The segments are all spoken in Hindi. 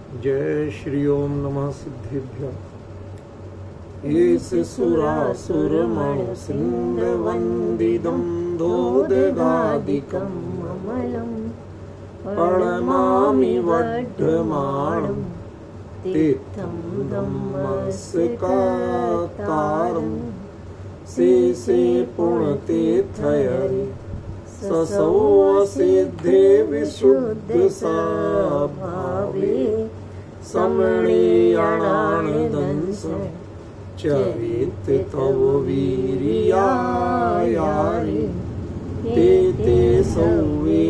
जय श्री ओम नमः सिद्धेभ्यः। एस सुरासुरमणु सिंहवन्दितं दोदगादिकं अमलं प्रणमामि वड्ढमाणं तीर्थं धम्मस्कातारं शेषे पुण्यतीर्थयरि ससौ सिद्धे विशुद्ध स्वभावे समणीयणानदंस चरित तव वीर्यायारि ते ते सौवे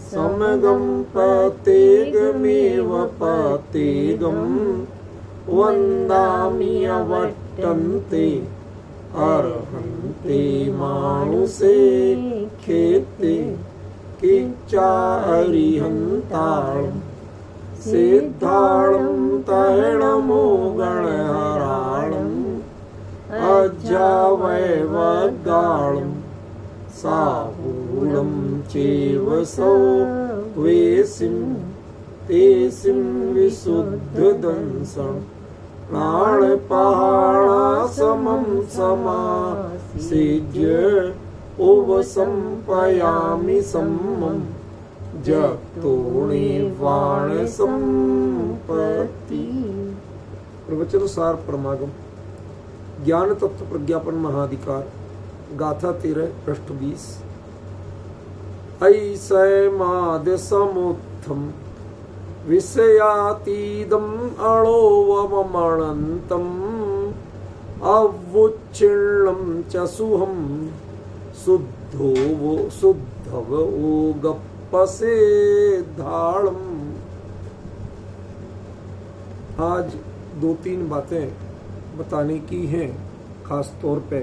समगं पतेगमेव पतेगं वन्दामि अवट्टन्ते अर्हन्ते मानुषे खेते किच्चारिहन्ताळं सिद्धाळं तैणमो गणहराळम् अज्जावैवगाळं साहूलं चैव सौवेसिं तेसिं विशुद्धदंसं प्राणपहाणासमं समासिज्य उपसंपयामि सम्मं जगतोणिवाण संपत्ति। प्रवचन सार परमागम ज्ञान तत्व प्रज्ञापन महाधिकार गाथा 13 पृष्ठ 20। ऐसैमाद्य समुत्थम विषयातीदम् अणोवमणन्तम् अवुच्छिन्नं च सुहं शुद्धव गप्पसेद्धाळम्। आज 2-3 बातें बताने की हैं, खास तौर पे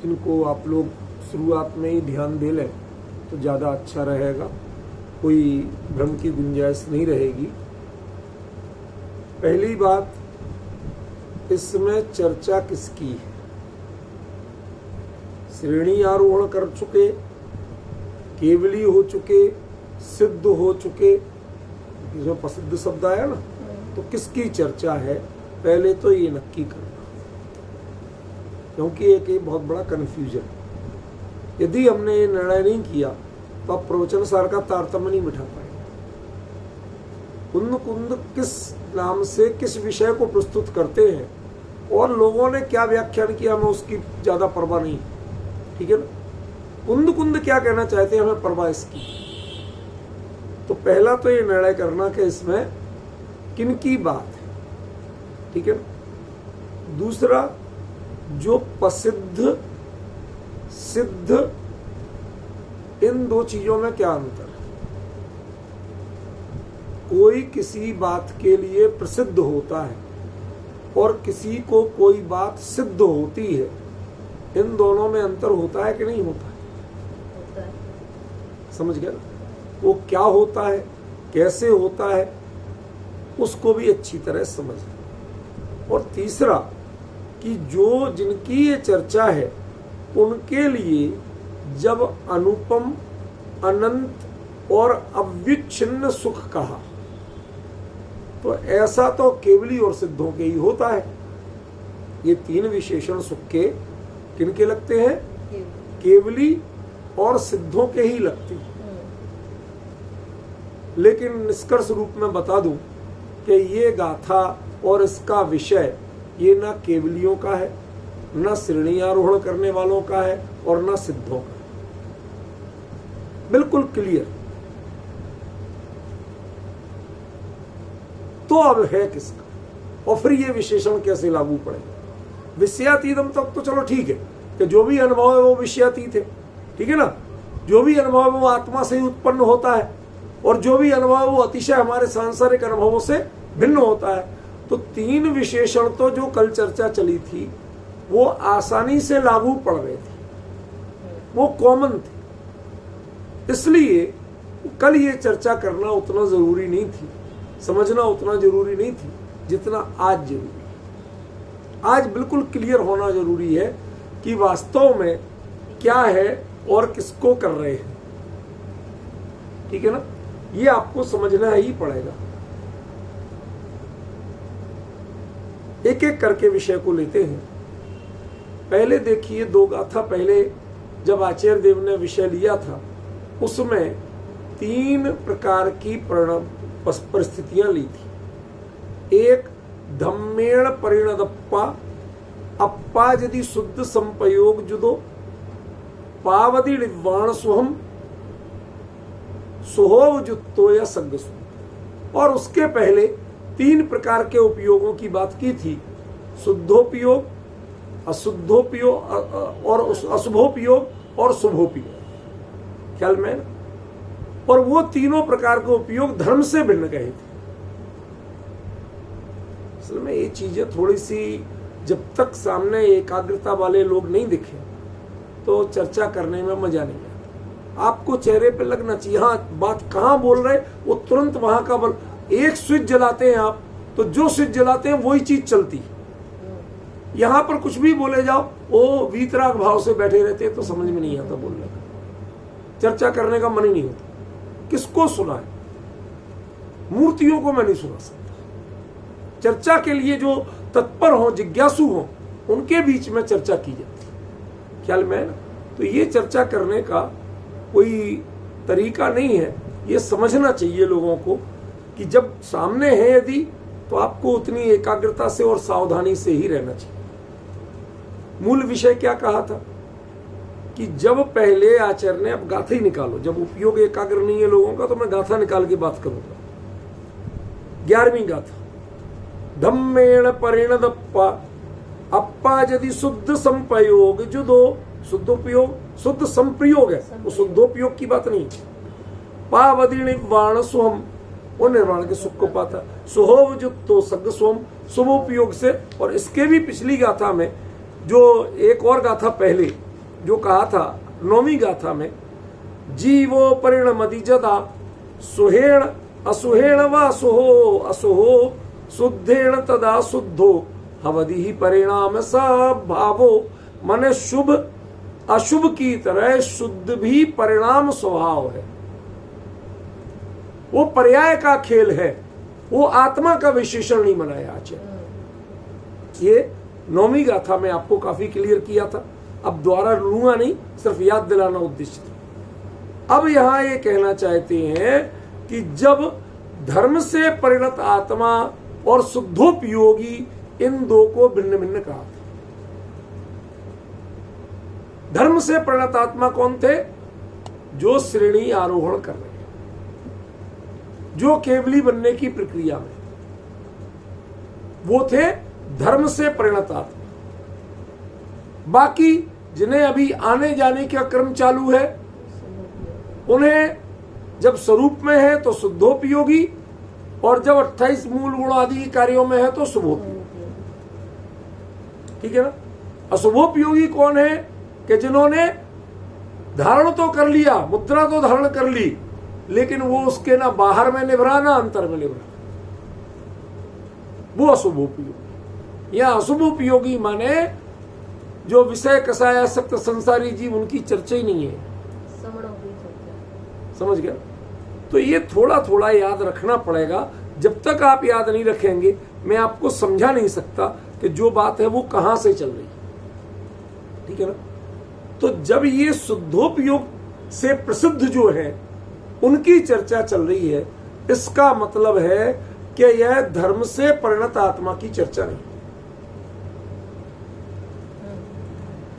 जिनको आप लोग शुरुआत में ही ध्यान दे लें तो ज़्यादा अच्छा रहेगा, कोई भ्रम की गुंजाइश नहीं रहेगी। पहली बात, इसमें चर्चा किसकी है? श्रेणी आरोहण कर चुके, केवली हो चुके, सिद्ध हो चुके, इसमें प्रसिद्ध शब्द आया ना, तो किसकी चर्चा है पहले तो ये नक्की करना, क्योंकि एक बहुत बड़ा कन्फ्यूजन। यदि हमने ये निर्णय नहीं किया तो आप प्रवचन सार का तारतम्य नहीं बिठा पाएंगे। कुंद कुंद किस नाम से किस विषय को प्रस्तुत करते हैं और लोगों ने क्या व्याख्यान किया, हमें उसकी ज्यादा परवाह नहीं, ठीक है ना। कुंद कुंद क्या कहना चाहते हैं, हमें परवाह इसकी। तो पहला तो ये निर्णय करना कि इसमें किन की बात है, ठीक है ना। दूसरा, जो प्रसिद्ध सिद्ध, इन दो चीजों में क्या अंतर है? कोई किसी बात के लिए प्रसिद्ध होता है और किसी को कोई बात सिद्ध होती है, इन दोनों में अंतर होता है कि नहीं होता है? समझ गया? वो क्या होता है, कैसे होता है, उसको भी अच्छी तरह समझ। और तीसरा कि जो जिनकी ये चर्चा है उनके लिए जब अनुपम, अनंत और अविच्छिन्न सुख कहा तो ऐसा तो केवली और सिद्धों के ही होता है। ये 3 विशेषण सुख के किनके लगते हैं? केवली और सिद्धों के ही लगते हैं। लेकिन निष्कर्ष रूप में बता दूं कि ये गाथा और इसका विषय ये ना केवलियों का है, न श्रेणी आरोहण करने वालों का है और न सिद्धों का। बिल्कुल क्लियर। तो अब है किसका, और फिर ये विशेषण कैसे लागू पड़ेगा? विषयातीतम तक तो चलो ठीक है कि जो भी अनुभव है वो विषयातीत है, ठीक है ना। जो भी अनुभव है वो आत्मा से ही उत्पन्न होता है और जो भी अनुभव है वो अतिशय हमारे सांसारिक अनुभवों से भिन्न होता है। तो 3 विशेषण तो जो कल चर्चा चली थी वो आसानी से लागू पड़ रहे थे, वो कॉमन थे। इसलिए कल ये चर्चा करना उतना जरूरी नहीं थी, समझना उतना जरूरी नहीं थी जितना आज जरूरी है। आज बिल्कुल क्लियर होना जरूरी है कि वास्तव में क्या है और किसको कर रहे हैं, ठीक है ना। ये आपको समझना ही पड़ेगा। एक एक करके विषय को लेते हैं। पहले देखिए, 2 गाथा पहले जब आचार्य देव ने विषय लिया था उसमें 3 प्रकार की परिस्थितियां ली थी। एक धम्मेण परिणदप्पा, अप्पा यदि शुद्ध संपयोग जुदो, पावदी निवाण सुहम सुहोव जुत्तो या संगसु। और उसके पहले 3 प्रकार के उपयोगों की बात की थी, शुद्धोपयोग, अशुद्धोपयोग और अशुभोपयोग और शुभोपयोग। ख्याल में? और वो तीनों प्रकार के उपयोग धर्म से भिन्न कहे थे। असल में ये चीजें थोड़ी सी जब तक सामने एकाग्रता वाले लोग नहीं दिखे तो चर्चा करने में मजा नहीं आता। आपको चेहरे पे लगना चाहिए, हाँ बात कहाँ बोल रहे वो तुरंत वहां का बल। एक स्विच जलाते हैं आप तो जो स्विच जलाते हैं वही चीज चलती है। यहां पर कुछ भी बोले जाओ वो वीतराग भाव से बैठे रहते हैं तो समझ में नहीं आता बोलने का, चर्चा करने का मन ही नहीं होता। किसको सुना है? मूर्तियों को मैं नहीं सुना सकता। चर्चा के लिए जो तत्पर हो, जिज्ञासु हो, उनके बीच में चर्चा की जाती है। ख्याल में है ना? तो ये चर्चा करने का कोई तरीका नहीं है। ये समझना चाहिए लोगों को कि जब सामने है यदि तो आपको उतनी एकाग्रता से और सावधानी से ही रहना चाहिए। मूल विषय क्या कहा था कि जब पहले आचार्य ने, अब गाथा ही निकालो, जब उपयोग एकाग्र नहीं है लोगों का तो मैं गाथा निकाल के बात करूंगा। 11वीं गाथा, धम्मेण परिणदप्पा, अप्पा यदि शुद्ध संप्रयोग जुदो, शुद्धोपयोग, शुद्ध संप्रयोग है, वो शुद्धोपयोग की बात नहीं। पावदी निवाण सुहम, वो निर्वाण के सुख को पाता। सुहोव जुत्तो सग स्वम, शुभोपयोग से। और इसके भी पिछली गाथा में जो एक और गाथा पहले जो कहा था 9वीं गाथा में, जीवो परिणमति जदा सुहेण असुहेण वा सुहो असुहो शुद्धेण तदा शुद्धो हवदि ही परिणाम सा भावो। माने शुभ अशुभ की तरह शुद्ध भी परिणाम स्वभाव है। वो पर्याय का खेल है, वो आत्मा का विशेषण नहीं बनाया आचार्य। ये 9वीं गाथा में आपको काफी क्लियर किया था। अब द्वारा लूंगा नहीं, सिर्फ याद दिलाना उद्देश्य था। अब यहां ये कहना चाहते हैं कि जब धर्म से परिणत आत्मा और शुद्धोपयोगी, इन 2 को भिन्न भिन्न कहा था। धर्म से परिणत आत्मा कौन थे? जो श्रेणी आरोहण कर रहे हैं, जो केवली बनने की प्रक्रिया में, वो थे धर्म से परिणत आत्मा। बाकी जिन्हें अभी आने जाने का क्रम चालू है, उन्हें जब स्वरूप में है तो शुद्धोपयोगी, और जब 28 मूल गुण आदि कार्यों में है तो शुभोपयोगी। ठीक है ना? अशुभोपयोगी कौन है? कि जिन्होंने धारण तो कर लिया, मुद्रा तो धारण कर ली, लेकिन वो उसके ना बाहर में निभरा ना अंतर में निभरा, वो अशुभोपयोगी। या अशुभोपयोगी माने जो विषय कसाय आसक्त संसारी जीव, उनकी चर्चा ही नहीं है। समझ गया? तो ये थोड़ा थोड़ा याद रखना पड़ेगा। जब तक आप याद नहीं रखेंगे मैं आपको समझा नहीं सकता कि जो बात है वो कहां से चल रही है। ठीक है ना? तो जब ये शुद्धोपयोग से प्रसिद्ध जो है उनकी चर्चा चल रही है, इसका मतलब है कि यह धर्म से परिणत आत्मा की चर्चा नहीं।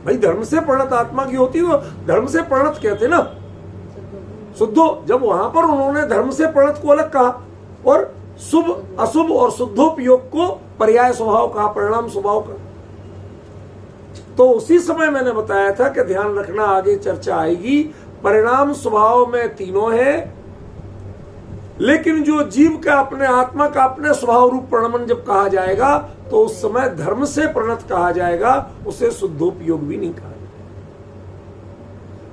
भाई धर्म से परिणत आत्मा की होती तो धर्म से परिणत कहते ना, शुद्धो। जब वहां पर उन्होंने धर्म से परिणत को अलग कहा और शुभ अशुभ और शुद्धोपयोग को पर्याय स्वभाव कहा, परिणाम स्वभाव का, तो उसी समय मैंने बताया था कि ध्यान रखना, आगे चर्चा आएगी। परिणाम स्वभाव में तीनों है, लेकिन जो जीव का अपने आत्मा का अपने स्वभाव रूप परिणमन जब कहा जाएगा तो उस समय धर्म से परिणत कहा जाएगा, उसे शुद्धोपयोग भी नहीं कहा जाएगा।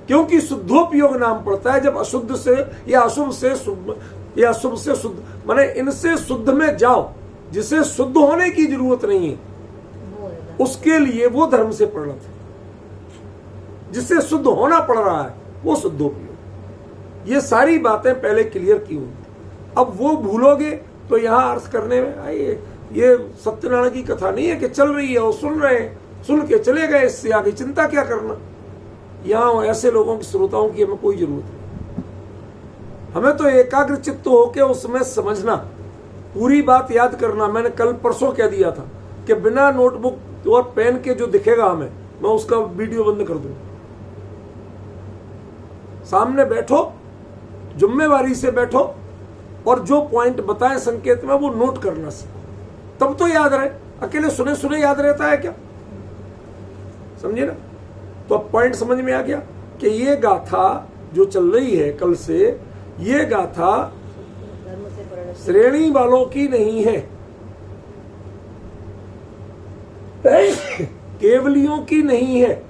क्योंकि शुद्धोपयोग नाम पड़ता है जब अशुद्ध से या अशुभ से शुद्ध या अशुभ से शुद्ध, माने इनसे शुद्ध में जाओ, जिसे शुद्ध होने की जरूरत नहीं है उसके लिए वो धर्म से परिणत है। जिससे शुद्ध होना पड़ रहा है वो शुद्धोपयोग। ये सारी बातें पहले क्लियर की हुई। अब वो भूलोगे तो यहाँ अर्थ करने में आइए, ये सत्यनारायण की कथा नहीं है कि चल रही है वो सुन रहे हैं, सुन के चले गए, इससे आगे चिंता क्या करना। यहाँ ऐसे लोगों की श्रोताओं की हमें कोई जरूरत नहीं। हमें तो एकाग्र चित्त होके उसमें समझना, पूरी बात याद करना। मैंने कल परसों कह दिया था कि बिना नोटबुक और पेन के जो दिखेगा हमें, मैं उसका वीडियो बंद कर दूंगा। सामने बैठो, जिम्मेवारी से बैठो और जो पॉइंट बताए संकेत में वो नोट करना सीखो, तब तो याद रहे। अकेले सुने सुने याद रहता है क्या? समझे ना? तो अब पॉइंट समझ में आ गया कि ये गाथा जो चल रही है कल से, ये गाथा श्रेणी वालों की नहीं है, केवलियों की नहीं है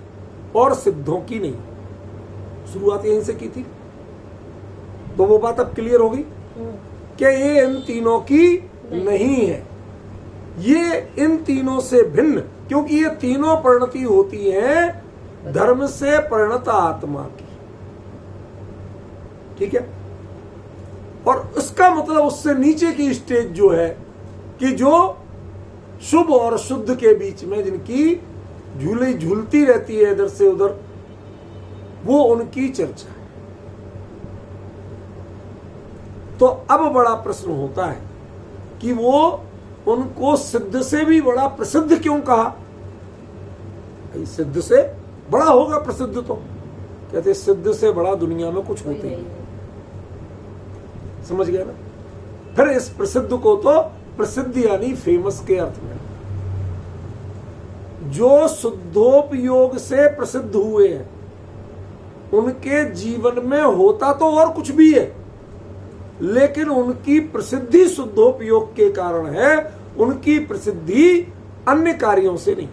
और सिद्धों की नहीं। शुरुआत यहीं से की थी, तो वो बात अब क्लियर होगी कि ये इन तीनों की नहीं है, ये इन तीनों से भिन्न, क्योंकि ये तीनों परिणति होती है धर्म से परिणत आत्मा की। ठीक है? और उसका मतलब उससे नीचे की स्टेज जो है कि जो शुभ और शुद्ध के बीच में जिनकी झूली झूलती रहती है इधर से उधर, वो उनकी चर्चा है। तो अब बड़ा प्रश्न होता है कि वो उनको सिद्ध से भी बड़ा प्रसिद्ध क्यों कहा? भाई सिद्ध से बड़ा होगा प्रसिद्ध, तो कहते सिद्ध से बड़ा दुनिया में कुछ होते ही। समझ गया ना? फिर इस प्रसिद्ध को तो प्रसिद्ध यानी फेमस के अर्थ में, जो शुद्धोपयोग से प्रसिद्ध हुए हैं उनके जीवन में होता तो और कुछ भी है, लेकिन उनकी प्रसिद्धि शुद्धोपयोग के कारण है, उनकी प्रसिद्धि अन्य कार्यों से नहीं।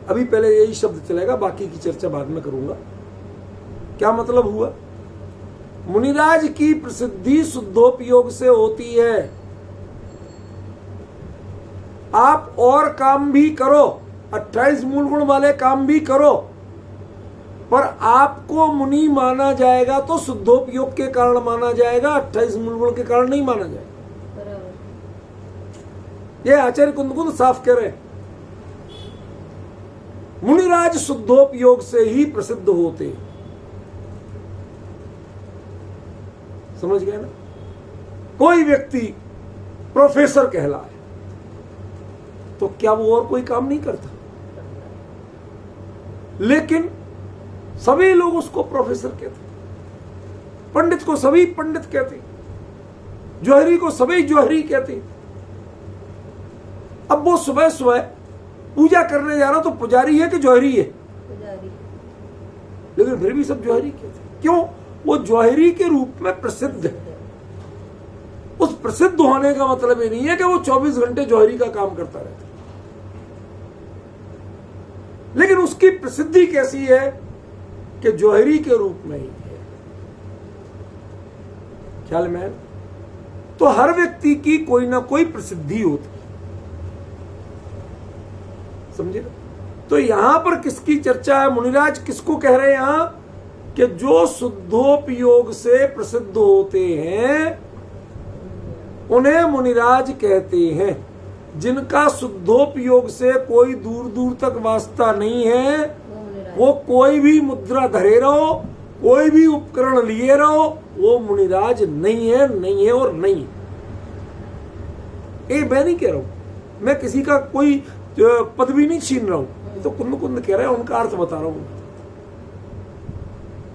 अभी पहले यही शब्द चलेगा, बाकी की चर्चा बाद में करूंगा। क्या मतलब हुआ? मुनिराज की प्रसिद्धि शुद्धोपयोग से होती है। आप और काम भी करो, 28 मूल गुण वाले काम भी करो, पर आपको मुनि माना जाएगा तो शुद्धोपयोग के कारण माना जाएगा, 28 मूल गुण के कारण नहीं माना जाएगा। ये आचार्य कुंद साफ कह रहे हैं। मुनिराज शुद्धोपयोग से ही प्रसिद्ध होते। समझ गए ना? कोई व्यक्ति प्रोफेसर कहलाए तो क्या वो और कोई काम नहीं करता? लेकिन सभी लोग उसको प्रोफेसर कहते, पंडित को सभी पंडित कहते, जौहरी को सभी जौहरी कहते। अब वो सुबह सुबह पूजा करने जा रहा तो पुजारी है कि जौहरी है? पुजारी। लेकिन फिर भी सब जौहरी कहते। क्यों? वो जौहरी के रूप में प्रसिद्ध है। उस प्रसिद्ध होने का मतलब ये नहीं है कि वो 24 घंटे जौहरी का काम करता रहता, लेकिन उसकी प्रसिद्धि कैसी है कि जौहरी के रूप में ही है। ख्याल में? तो हर व्यक्ति की कोई ना कोई प्रसिद्धि होती, समझे ना? तो यहां पर किसकी चर्चा है? मुनिराज किसको कह रहे हैं यहां? कि जो शुद्धोपयोग से प्रसिद्ध होते हैं उन्हें मुनिराज कहते हैं। जिनका शुद्धोपयोग से कोई दूर दूर तक वास्ता नहीं है, वो कोई भी मुद्रा धरे रहो, कोई भी उपकरण लिए रहो, वो मुनिराज नहीं है, नहीं है और नहीं है। ये मैं नहीं कह रहा हूं, मैं किसी का कोई पदवी नहीं छीन रहा हूं, तो कुंद कुंद कह रहे हैं, उनका अर्थ बता रहा हूं।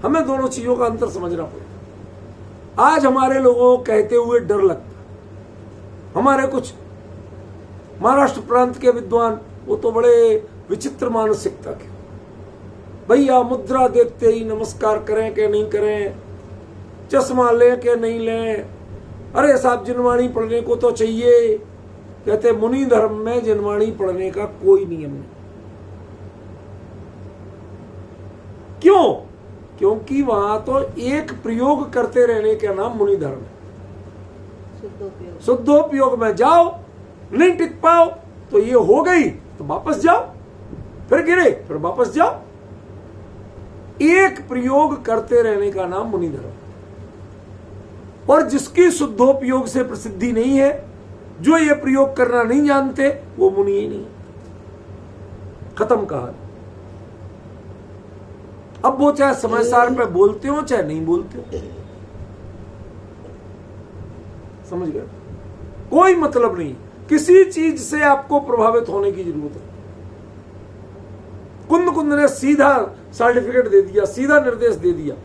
हमें दोनों चीजों का अंतर समझना पड़ेगा। आज हमारे लोगों को कहते हुए डर लगता। हमारे कुछ महाराष्ट्र प्रांत के विद्वान, वो तो बड़े विचित्र मानसिकता के, भैया मुद्रा देखते ही नमस्कार करें कि नहीं करें, चश्मा लें कि नहीं लें, अरे साहब जिनवाणी पढ़ने को तो चाहिए। कहते मुनि धर्म में जिनवाणी पढ़ने का कोई नियम नहीं। क्यों? क्योंकि वहां तो एक प्रयोग करते रहने का नाम मुनि धर्म है। शुद्धोपयोग में जाओ, नहीं टिक पाओ तो ये हो गई तो वापस जाओ, फिर गिरे फिर वापस जाओ। एक प्रयोग करते रहने का नाम मुनि धर्म। और जिसकी शुद्धोपयोग से प्रसिद्धि नहीं है, जो ये प्रयोग करना नहीं जानते, वो मुनि ही नहीं। खत्म कहानी। अब वो चाहे समय सार पे बोलते हो चाहे नहीं बोलते हो, समझ गए? कोई मतलब नहीं। किसी चीज से आपको प्रभावित होने की जरूरत है। कुंद कुंद ने सीधा सर्टिफिकेट दे दिया, सीधा निर्देश दे दिया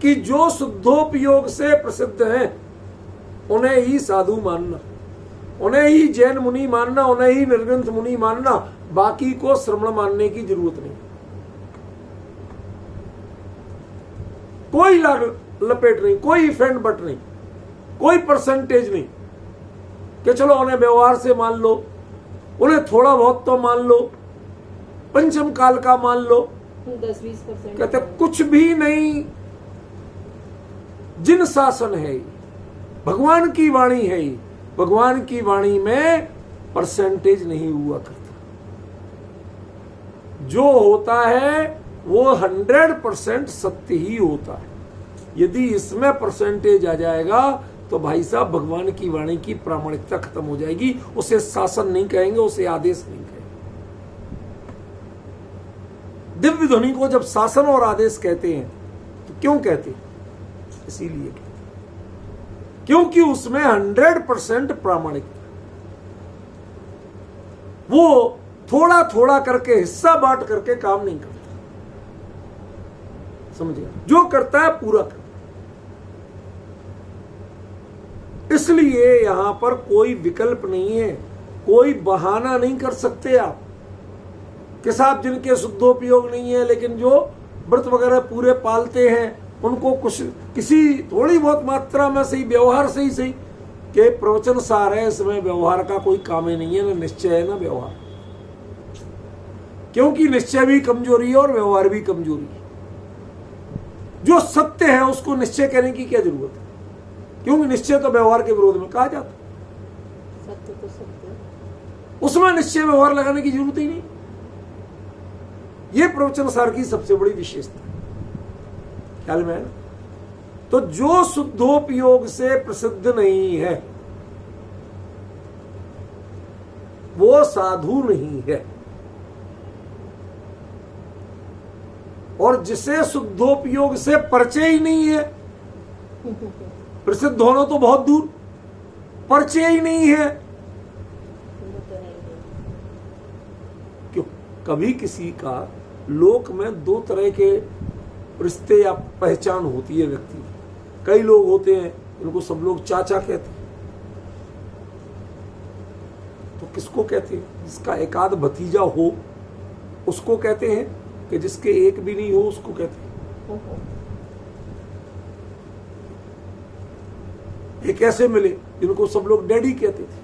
कि जो शुद्धोपयोग से प्रसिद्ध हैं उन्हें ही साधु मानना, उन्हें ही जैन मुनि मानना, उन्हें ही निर्ग्रंथ मुनि मानना, बाकी को श्रमण मानने की जरूरत नहीं। कोई लपेट नहीं, कोई इफेंट बट नहीं, कोई परसेंटेज नहीं कि चलो उन्हें व्यवहार से मान लो, उन्हें थोड़ा बहुत तो मान लो, पंचम काल का मान लो, 10-20% कहते कुछ भी नहीं। जिन शासन है, भगवान की वाणी है, भगवान की वाणी में परसेंटेज नहीं हुआ करता। जो होता है वो 100% सत्य ही होता है। यदि इसमें परसेंटेज आ जाएगा तो भाई साहब भगवान की वाणी की प्रामाणिकता खत्म हो जाएगी। उसे शासन नहीं कहेंगे, उसे आदेश नहीं कहेंगे। दिव्य ध्वनि को जब शासन और आदेश कहते हैं तो क्यों कहते हैं? इसीलिए कहते हैं क्योंकि उसमें 100% प्रामाणिकता। वो थोड़ा थोड़ा करके, हिस्सा बांट करके काम नहीं करता, समझिए? जो करता है पूरा करता। इसलिए यहां पर कोई विकल्प नहीं है, कोई बहाना नहीं कर सकते आप कि साहब जिनके शुद्धोपयोग नहीं है लेकिन जो व्रत वगैरह पूरे पालते हैं उनको कुछ किसी थोड़ी बहुत मात्रा में सही, व्यवहार से ही सही, के प्रवचन सार है, इसमें व्यवहार का कोई काम ही नहीं है, ना निश्चय है ना व्यवहार। क्योंकि निश्चय भी कमजोरी है और व्यवहार भी कमजोरी है। जो सत्य है उसको निश्चय कहने की क्या जरूरत है? क्योंकि निश्चय तो व्यवहार के विरोध में कहा जाता है। सत्य तो सत्य, उसमें निश्चय व्यवहार लगाने की जरूरत ही नहीं। यह प्रवचन सार की सबसे बड़ी विशेषता है, ख्याल में है ना? तो जो शुद्धोपयोग से प्रसिद्ध नहीं है वो साधु नहीं है, और जिसे शुद्धोपयोग से परिचय ही नहीं है, प्रसिद्ध होना तो बहुत दूर, परिचय ही नहीं है। क्यों? कभी किसी का लोक में दो तरह के रिश्ते या पहचान होती है व्यक्ति की। कई लोग होते हैं इनको सब लोग चाचा कहते हैं। तो किसको कहते हैं? जिसका एकाध भतीजा हो उसको कहते हैं, कि जिसके एक भी नहीं हो उसको कहते हैं। ये कैसे मिले? जिनको सब लोग डैडी कहते थे।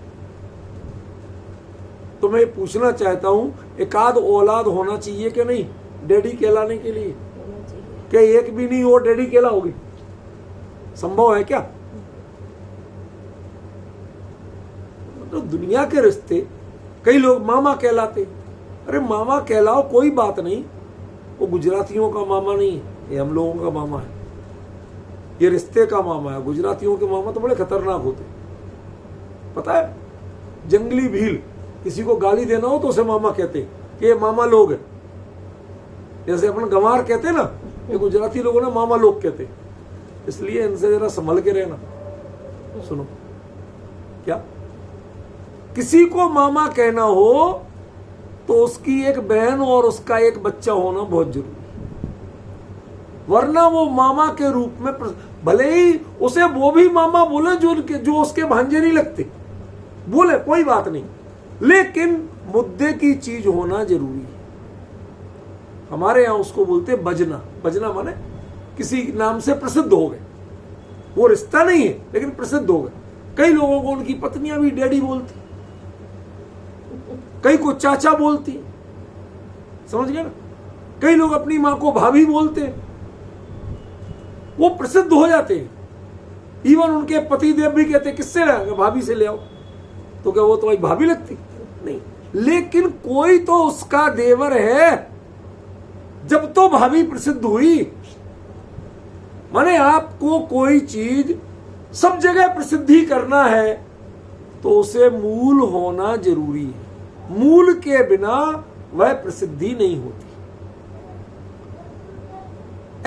तो मैं पूछना चाहता हूं, एकाध औलाद होना चाहिए कि नहीं डैडी कहलाने के लिए? क्या एक भी नहीं हो डैडी कहलाओगे? संभव है क्या? तो दुनिया के रिश्ते कई लोग मामा कहलाते। अरे मामा कहलाओ, कोई बात नहीं, वो गुजरातियों का मामा नहीं है, ये हम लोगों का मामा है। ये रिश्ते का मामा है। गुजरातियों के मामा तो बड़े खतरनाक होते, पता है? जंगली भील, किसी को गाली देना हो तो उसे मामा कहते कि ये मामा लोग है। जैसे अपन गंवार कहते ना, ये गुजराती लोगों ने मामा लोग कहते। इसलिए इनसे जरा संभल के रहना। सुनो, क्या किसी को मामा कहना हो तो उसकी एक बहन और उसका एक बच्चा होना बहुत जरूरी है, वरना वो मामा के रूप में, भले ही उसे वो भी मामा बोले जो उसके भांजे नहीं लगते, बोले कोई बात नहीं, लेकिन मुद्दे की चीज होना जरूरी है। हमारे यहां उसको बोलते बजना। बजना माने किसी नाम से प्रसिद्ध हो गए, वो रिश्ता नहीं है लेकिन प्रसिद्ध हो गए। कई लोगों को उनकी पत्नियां भी डैडी बोलती, कई को चाचा बोलती, समझ गए ना? कई लोग अपनी मां को भाभी बोलते, वो प्रसिद्ध हो जाते हैं। इवन उनके पति देव भी कहते किससे लाएगा? भाभी से ले आओ। तो क्या वो तो भाई भाभी लगती? नहीं, लेकिन कोई तो उसका देवर है जब तो भाभी प्रसिद्ध हुई। माने आपको कोई चीज सब जगह प्रसिद्धि करना है तो उसे मूल होना जरूरी है। मूल के बिना वह प्रसिद्धि नहीं होती।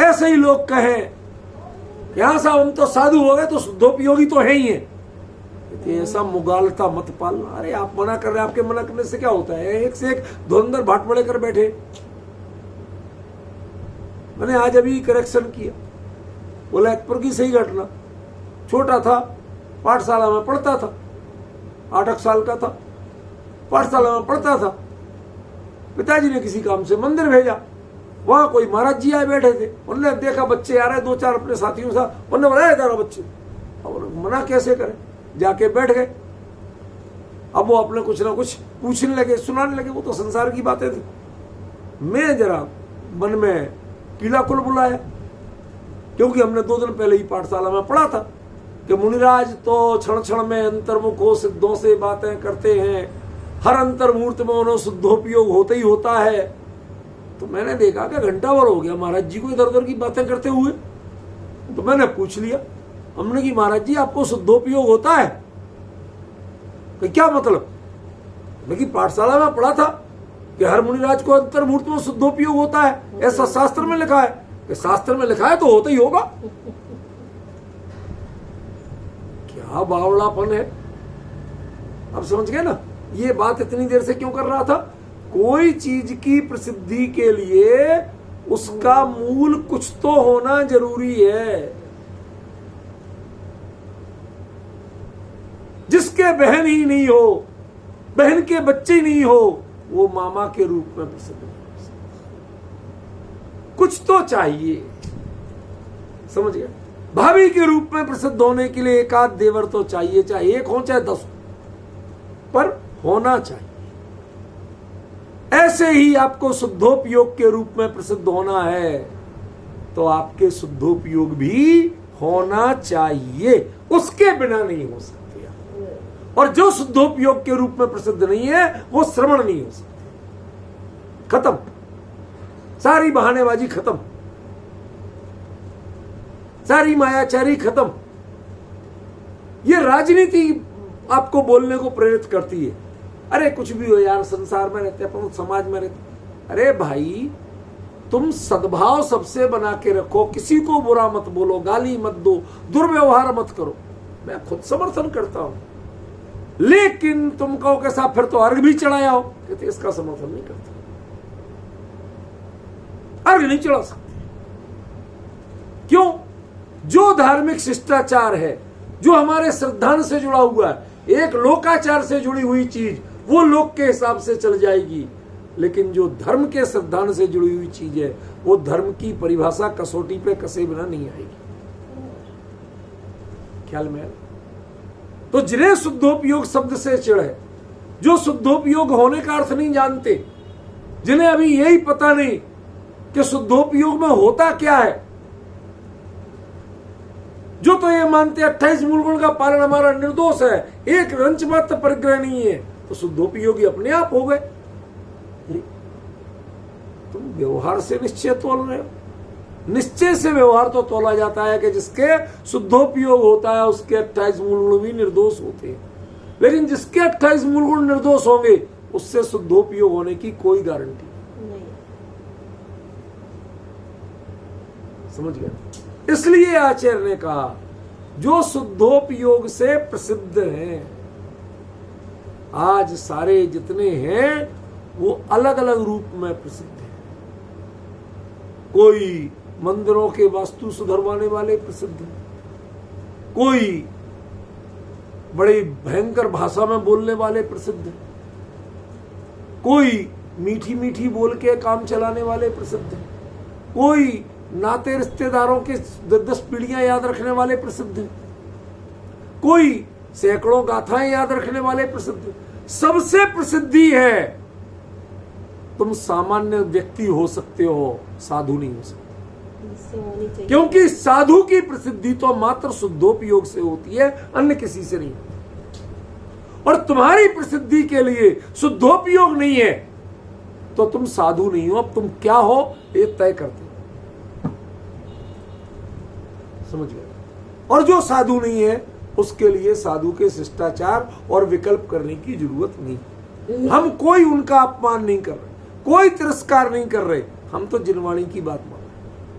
ऐसे ही लोग कहें यहां साहब हम तो साधु हो गए तो शुद्धोपयोगी तो है ही है, तो ऐसा मुगालता मत पालना। अरे आप मना कर रहे हैं, आपके मना करने से क्या होता है? एक से एक धुरंधर भाट पड़े कर बैठे। मैंने आज अभी करेक्शन किया, बोला एक पर की सही घटना। छोटा था, पाठशाला में पढ़ता था, 8 साल का था, पाठशाला में पढ़ता था। पिताजी ने किसी काम से मंदिर भेजा, वहां कोई महाराज जी आए बैठे थे। उन्होंने देखा बच्चे आ रहे, 2-4 अपने साथियों से, उन्होंने बनाया तारा बच्चे, और मना कैसे करें, जाके बैठ गए। अब वो अपने कुछ ना कुछ पूछने लगे, सुनाने लगे, वो तो संसार की बातें थी। मैं जरा मन में पीला कुल बुलाया, क्योंकि हमने 2 दिन पहले ही पाठशाला में पढ़ा था कि मुनिराज तो क्षण क्षण में अंतर्मुख हो सिद्धों से बातें करते हैं, हर अंतर्मूर्त में उन्हें शुद्धोपयोग होता ही होता है। तो मैंने देखा कि घंटा भर हो गया महाराज जी को इधर उधर की बातें करते हुए। तो मैंने पूछ लिया, हमने कि महाराज जी आपको शुद्धोपयोग होता है? कि क्या मतलब? लेकिन पाठशाला में पढ़ा था कि हर मुनिराज को अंतर्मूर्त में शुद्धोपयोग होता है, ऐसा शास्त्र में लिखा है। कि शास्त्र में लिखा है तो होता ही होगा। क्या बावड़ापन है। अब समझ गए ना, ये बात इतनी देर से क्यों कर रहा था? कोई चीज की प्रसिद्धि के लिए उसका मूल कुछ तो होना जरूरी है। जिसके बहन ही नहीं हो, बहन के बच्चे ही नहीं हो, वो मामा के रूप में प्रसिद्ध है। कुछ तो चाहिए, समझ गया? भाभी के रूप में प्रसिद्ध होने के लिए एक आध देवर तो चाहिए, चाहे 1 हो चाहे 10 हो, पर होना चाहिए। ऐसे ही आपको शुद्धोपयोग के रूप में प्रसिद्ध होना है तो आपके शुद्धोपयोग भी होना चाहिए, उसके बिना नहीं हो सकते। और जो शुद्धोपयोग के रूप में प्रसिद्ध नहीं है वो श्रवण नहीं हो सकते। खत्म, सारी बहानेबाजी खत्म, सारी मायाचारी खत्म। ये राजनीति आपको बोलने को प्रेरित करती है, अरे कुछ भी हो यार, संसार में रहते अपन, समाज में रहते। अरे भाई तुम सद्भाव सबसे बना के रखो, किसी को बुरा मत बोलो, गाली मत दो, दुर्व्यवहार मत करो, मैं खुद समर्थन करता हूं। लेकिन तुम कहो के साथ फिर तो अर्घ भी चढ़ाया हो, कहते इसका समर्थन नहीं करता, अर्घ नहीं चढ़ा सकते। क्यों? जो धार्मिक शिष्टाचार है, जो हमारे श्रद्धान से जुड़ा हुआ है, एक लोकाचार से जुड़ी हुई चीज वो लोक के हिसाब से चल जाएगी, लेकिन जो धर्म के श्रद्धान से जुड़ी हुई चीज है वो धर्म की परिभाषा कसौटी पे कसे बिना नहीं आएगी। ख्याल में? तो जिन्हें शुद्धोपयोग शब्द से चिढ़ है, जो शुद्धोपयोग होने का अर्थ नहीं जानते, जिन्हें अभी यही पता नहीं कि शुद्धोपयोग में होता क्या है, जो तो ये मानते 28 मूल गुण का पालन हमारा निर्दोष है, एक रंच मात्र परिग्रह नहीं है, तो शुद्धोपयोगी अपने आप हो गए। तुम व्यवहार से निश्चय तोल रहे हो। निश्चय से व्यवहार तो तोला जाता है कि जिसके शुद्धोपयोग होता है उसके 28 मूल गुण भी निर्दोष होते हैं, लेकिन जिसके 28 मूल गुण निर्दोष होंगे उससे शुद्धोपयोग होने की कोई गारंटी नहीं। समझ गया? इसलिए आचार्य ने कहा जो शुद्धोपयोग से प्रसिद्ध हैं, आज सारे जितने हैं वो अलग अलग रूप में प्रसिद्ध हैं। कोई मंदिरों के वास्तु सुधरवाने वाले प्रसिद्ध हैं, कोई बड़ी भयंकर भाषा में बोलने वाले प्रसिद्ध हैं, कोई मीठी मीठी बोल के काम चलाने वाले प्रसिद्ध हैं, कोई नाते रिश्तेदारों के 10 पीढ़ियां याद रखने वाले प्रसिद्ध हैं, कोई सैकड़ों गाथाएं याद रखने वाले प्रसिद्ध हैं। सबसे प्रसिद्धि है। तुम सामान्य व्यक्ति हो सकते हो, साधु नहीं हो सकते, क्योंकि साधु की प्रसिद्धि तो मात्र शुद्धोपयोग से होती है, अन्य किसी से नहीं होती। और तुम्हारी प्रसिद्धि के लिए शुद्धोपयोग नहीं है तो तुम साधु नहीं हो। अब तुम क्या हो ये तय करते हो, समझ गए। और जो साधु नहीं है उसके लिए साधु के शिष्टाचार और विकल्प करने की जरूरत नहीं। हम कोई उनका अपमान नहीं कर रहे, कोई तिरस्कार नहीं कर रहे, हम तो जिनवाणी की बात मान रहे,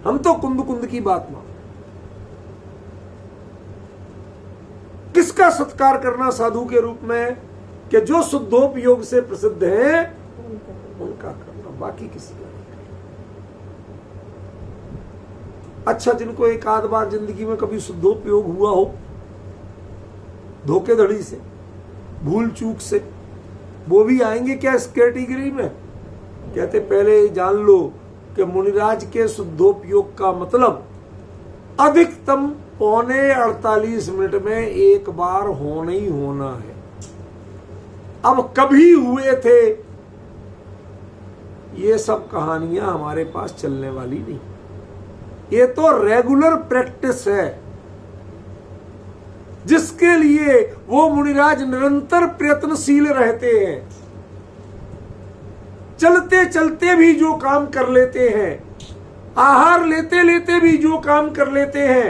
हम तो कुंद कुंद की बात मान रहे। किसका सत्कार करना साधु के रूप में? कि जो शुद्धोपयोग से प्रसिद्ध है उनका करना, बाकी किसी का नहीं करना। अच्छा, जिनको एक आध बार जिंदगी में कभी शुद्धोपयोग हुआ हो, धोखेधड़ी से, भूल चूक से, वो भी आएंगे क्या इस कैटेगरी में? कहते पहले जान लो कि मुनिराज के शुद्धोपयोग का मतलब अधिकतम पौने 48 मिनट में एक बार होना ही होना है। अब कभी हुए थे ये सब कहानियां हमारे पास चलने वाली नहीं। ये तो रेगुलर प्रैक्टिस है जिसके लिए वो मुनिराज निरंतर प्रयत्नशील रहते हैं। चलते चलते भी जो काम कर लेते हैं, आहार लेते लेते भी जो काम कर लेते हैं,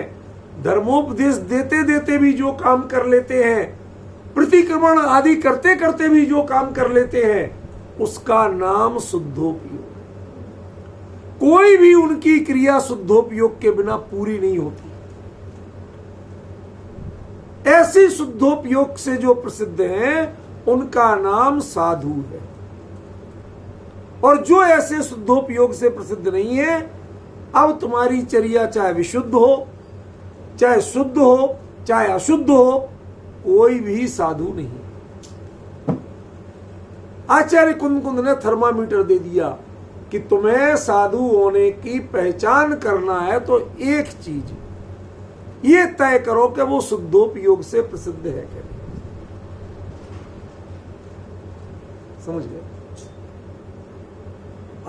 धर्मोपदेश देते देते भी जो काम कर लेते हैं, प्रतिक्रमण आदि करते करते भी जो काम कर लेते हैं, उसका नाम शुद्धोपयोग। कोई भी उनकी क्रिया शुद्धोपयोग के बिना पूरी नहीं होती। ऐसी शुद्धोपयोग से जो प्रसिद्ध हैं उनका नाम साधु है। और जो ऐसे शुद्धोपयोग से प्रसिद्ध नहीं है, अब तुम्हारी चर्या चाहे विशुद्ध हो, चाहे शुद्ध हो, चाहे अशुद्ध हो, कोई भी साधु नहीं। आचार्य कुंद कुंद ने थर्मामीटर दे दिया कि तुम्हें साधु होने की पहचान करना है तो एक चीज ये तय करो कि वो शुद्धोपयोग से प्रसिद्ध है क्या नहीं। समझ गए?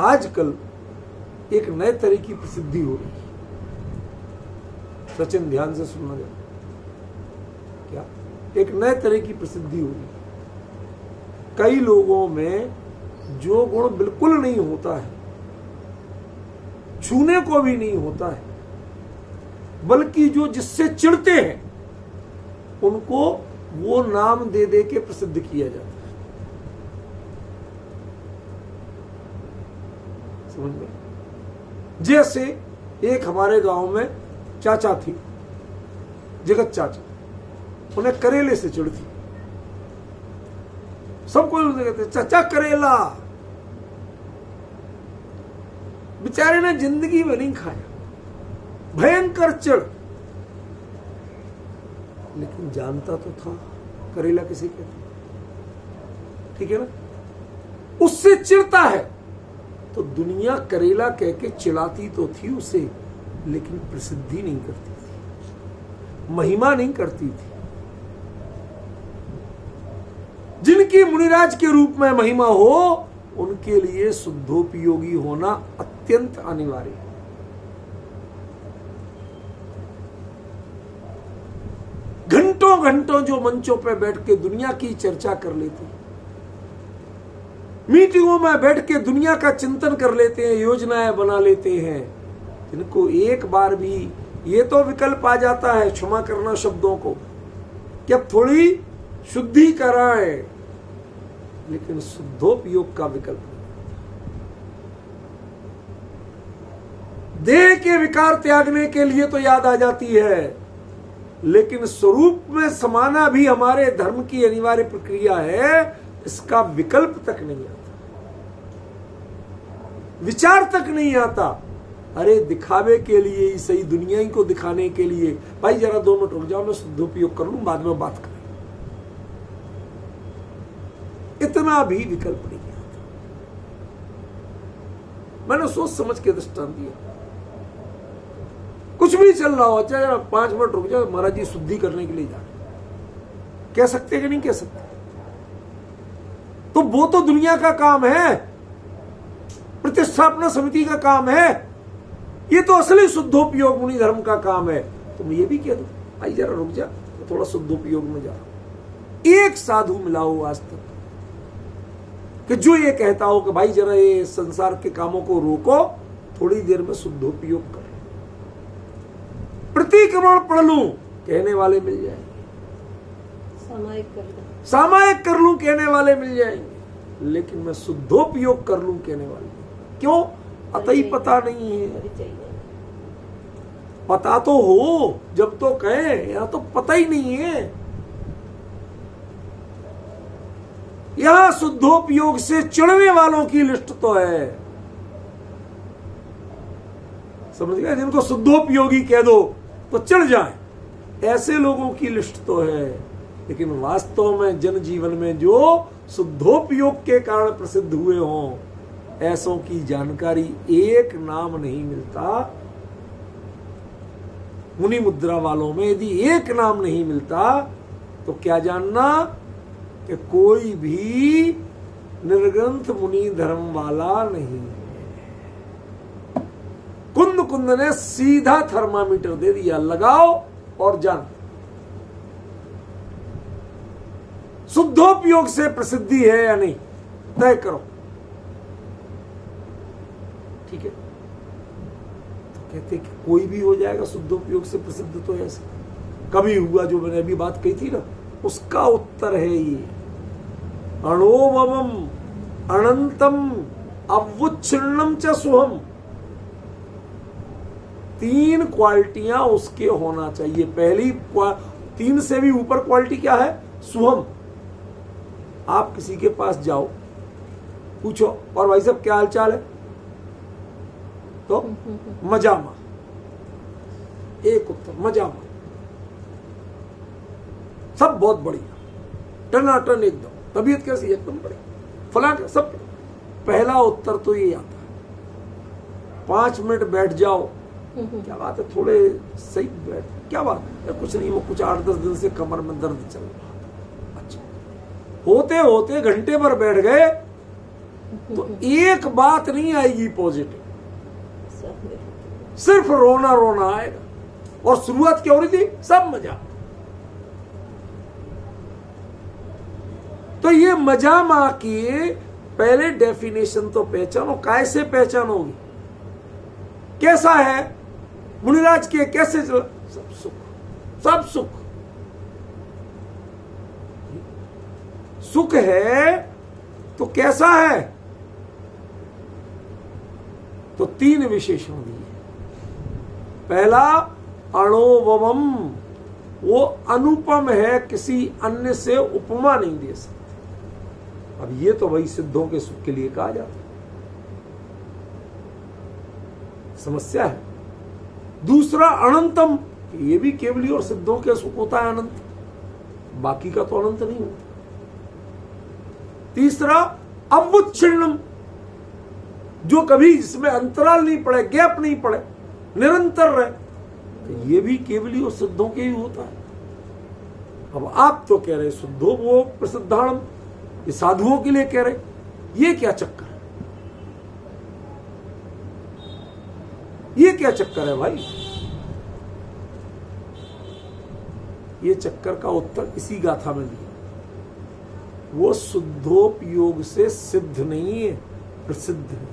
आजकल एक नए तरह की प्रसिद्धि हो रही है। सचिन, ध्यान से सुनना जाए, क्या एक नए तरह की प्रसिद्धि हो रही है। कई लोगों में जो गुण बिल्कुल नहीं होता है, छूने को भी नहीं होता है, बल्कि जो जिससे चिढ़ते हैं उनको वो नाम दे दे के प्रसिद्ध किया जाता है। समझ में? जैसे एक हमारे गांव में चाचा थी, जगत चाचा, उन्हें करेले से चिढ़ थी। सबको उनसे कहते चाचा करेला। बेचारे ने जिंदगी में नहीं खाया, भयंकर चिढ़, लेकिन जानता तो था करेला किसे कहते, ठीक है ना? उससे चिढ़ता है तो दुनिया करेला कह के चिढ़ाती तो थी उसे, लेकिन प्रसिद्धि नहीं करती थी, महिमा नहीं करती थी। जिनकी मुनिराज के रूप में महिमा हो उनके लिए शुद्धोपयोगी होना अत्यंत अनिवार्य है। घंटों घंटों जो मंचों पर बैठ के दुनिया की चर्चा कर लेते हैं, मीटिंगों में बैठ के दुनिया का चिंतन कर लेते हैं, योजनाएं बना लेते हैं, जिनको एक बार भी ये तो विकल्प आ जाता है, क्षमा करना शब्दों को, कि अब थोड़ी शुद्धि कराएं, लेकिन शुद्धोपयोग का विकल्प नहीं। देह के विकार त्यागने के लिए तो याद आ जाती है, लेकिन स्वरूप में समाना भी हमारे धर्म की अनिवार्य प्रक्रिया है, इसका विकल्प तक नहीं आता, विचार तक नहीं आता। अरे दिखावे के लिए ही सही, दुनिया ही को दिखाने के लिए, भाई जरा 2 मिनट रुक जाओ, मैं शुद्धोपयोग कर लूं, बाद में बात करें, इतना भी विकल्प नहीं आता। मैंने सोच समझ के दृष्टांत दिया। कुछ भी चल रहा हो, अच्छा जरा 5 मिनट रुक जाओ, महाराज जी शुद्धि करने के लिए जा रहे, कह सकते कि नहीं कह सकते? तो वो तो दुनिया का काम है, प्रतिष्ठापना समिति का काम है, ये तो असली शुद्धोपयोग मुनि धर्म का काम है। तुम ये भी कह दो, भाई जरा रुक जा, तो थोड़ा शुद्धोपयोग में जा। एक साधु मिला हो आज तक कि जो ये कहता हो कि भाई जरा ये संसार के कामों को रोको, थोड़ी देर में शुद्धोपयोग करें, प्रतिक्रमण पढ़ लूं कहने वाले मिल जाएंगे, सामायिक कर दो, सामायिक कर लूं कहने वाले मिल जाएंगे, लेकिन मैं शुद्धोपयोग कर लूं कहने वाले नहीं। क्यों? अतई पता नहीं है। परिचय नहीं। पता तो हो जब तो कहें, यहां तो पता ही नहीं है। यहां शुद्धोपयोग से चिढ़ने वालों की लिस्ट तो है, समझ गए? जिनको शुद्धोपयोगी कह दो तो चिढ़ जाए, ऐसे लोगों की लिस्ट तो है। लेकिन वास्तव में जन जीवन में जो शुद्धोपयोग के कारण प्रसिद्ध हुए हों, ऐसों की जानकारी एक नाम नहीं मिलता। मुनि मुद्रा वालों में यदि एक नाम नहीं मिलता तो क्या जानना कि कोई भी निर्ग्रंथ मुनि धर्म वाला नहीं है। कुंद कुंद ने सीधा थर्मामीटर दे दिया, लगाओ और जान। शुद्धोपयोग से प्रसिद्धि है या नहीं, तय करो। ठीक है, तो कहते कि कोई भी हो जाएगा शुद्धोपयोग से प्रसिद्ध, तो ऐसे कभी हुआ? जो मैंने अभी बात कही थी ना, उसका उत्तर है ये, अणोवम अनंतम अवुच्छिन्नम च सुहम। 3 क्वालिटियां उसके होना चाहिए। पहली 3 से भी ऊपर क्वालिटी क्या है? सुहम। आप किसी के पास जाओ, पूछो और भाई साहब क्या हाल चाल है, तो मजामा, एक उत्तर मजामा, सब बहुत बढ़िया, टनाटन एकदम, तबीयत कैसी? एकदम बढ़िया, फला सब। पहला उत्तर तो ये आता है। 5 मिनट बैठ जाओ, क्या बात है, थोड़े सही बैठ, क्या बात है? कुछ नहीं, वो कुछ 8-10 दिन से कमर में दर्द चल रहा था। अच्छा, होते होते घंटे भर बैठ गए तो एक बात नहीं आएगी पॉजिटिव, सिर्फ रोना रोना आएगा। और शुरुआत क्या हो रही थी? सब मजा। तो ये मजामा की पहले डेफिनेशन तो पहचानो। कैसे पहचानोगी? कैसा है मुनिराज के? कैसे चला? सब सुख, सब सुख। सुख है तो कैसा है? तो 3 विशेषण दिए। पहला अणोवम, वो अनुपम है, किसी अन्य से उपमा नहीं दे सकते। अब ये तो वही सिद्धों के सुख के लिए कहा जाता है, समस्या है। दूसरा अनंतम, ये भी केवली और सिद्धों के सुख होता है अनंत, बाकी का तो अनंत नहीं होता। तीसरा अवुच्छिन्नम, जो कभी जिसमें अंतराल नहीं पड़े, गैप नहीं पड़े, निरंतर रहे, तो ये भी केवली और सिद्धों के ही होता है। अब आप तो कह रहे शुद्धो वो प्रसिद्धाणम, ये साधुओं के लिए कह रहे, ये क्या चक्कर है? ये क्या चक्कर है भाई? ये चक्कर का उत्तर इसी गाथा में दिया। वो शुद्धोपयोग से सिद्ध नहीं है, प्रसिद्ध है।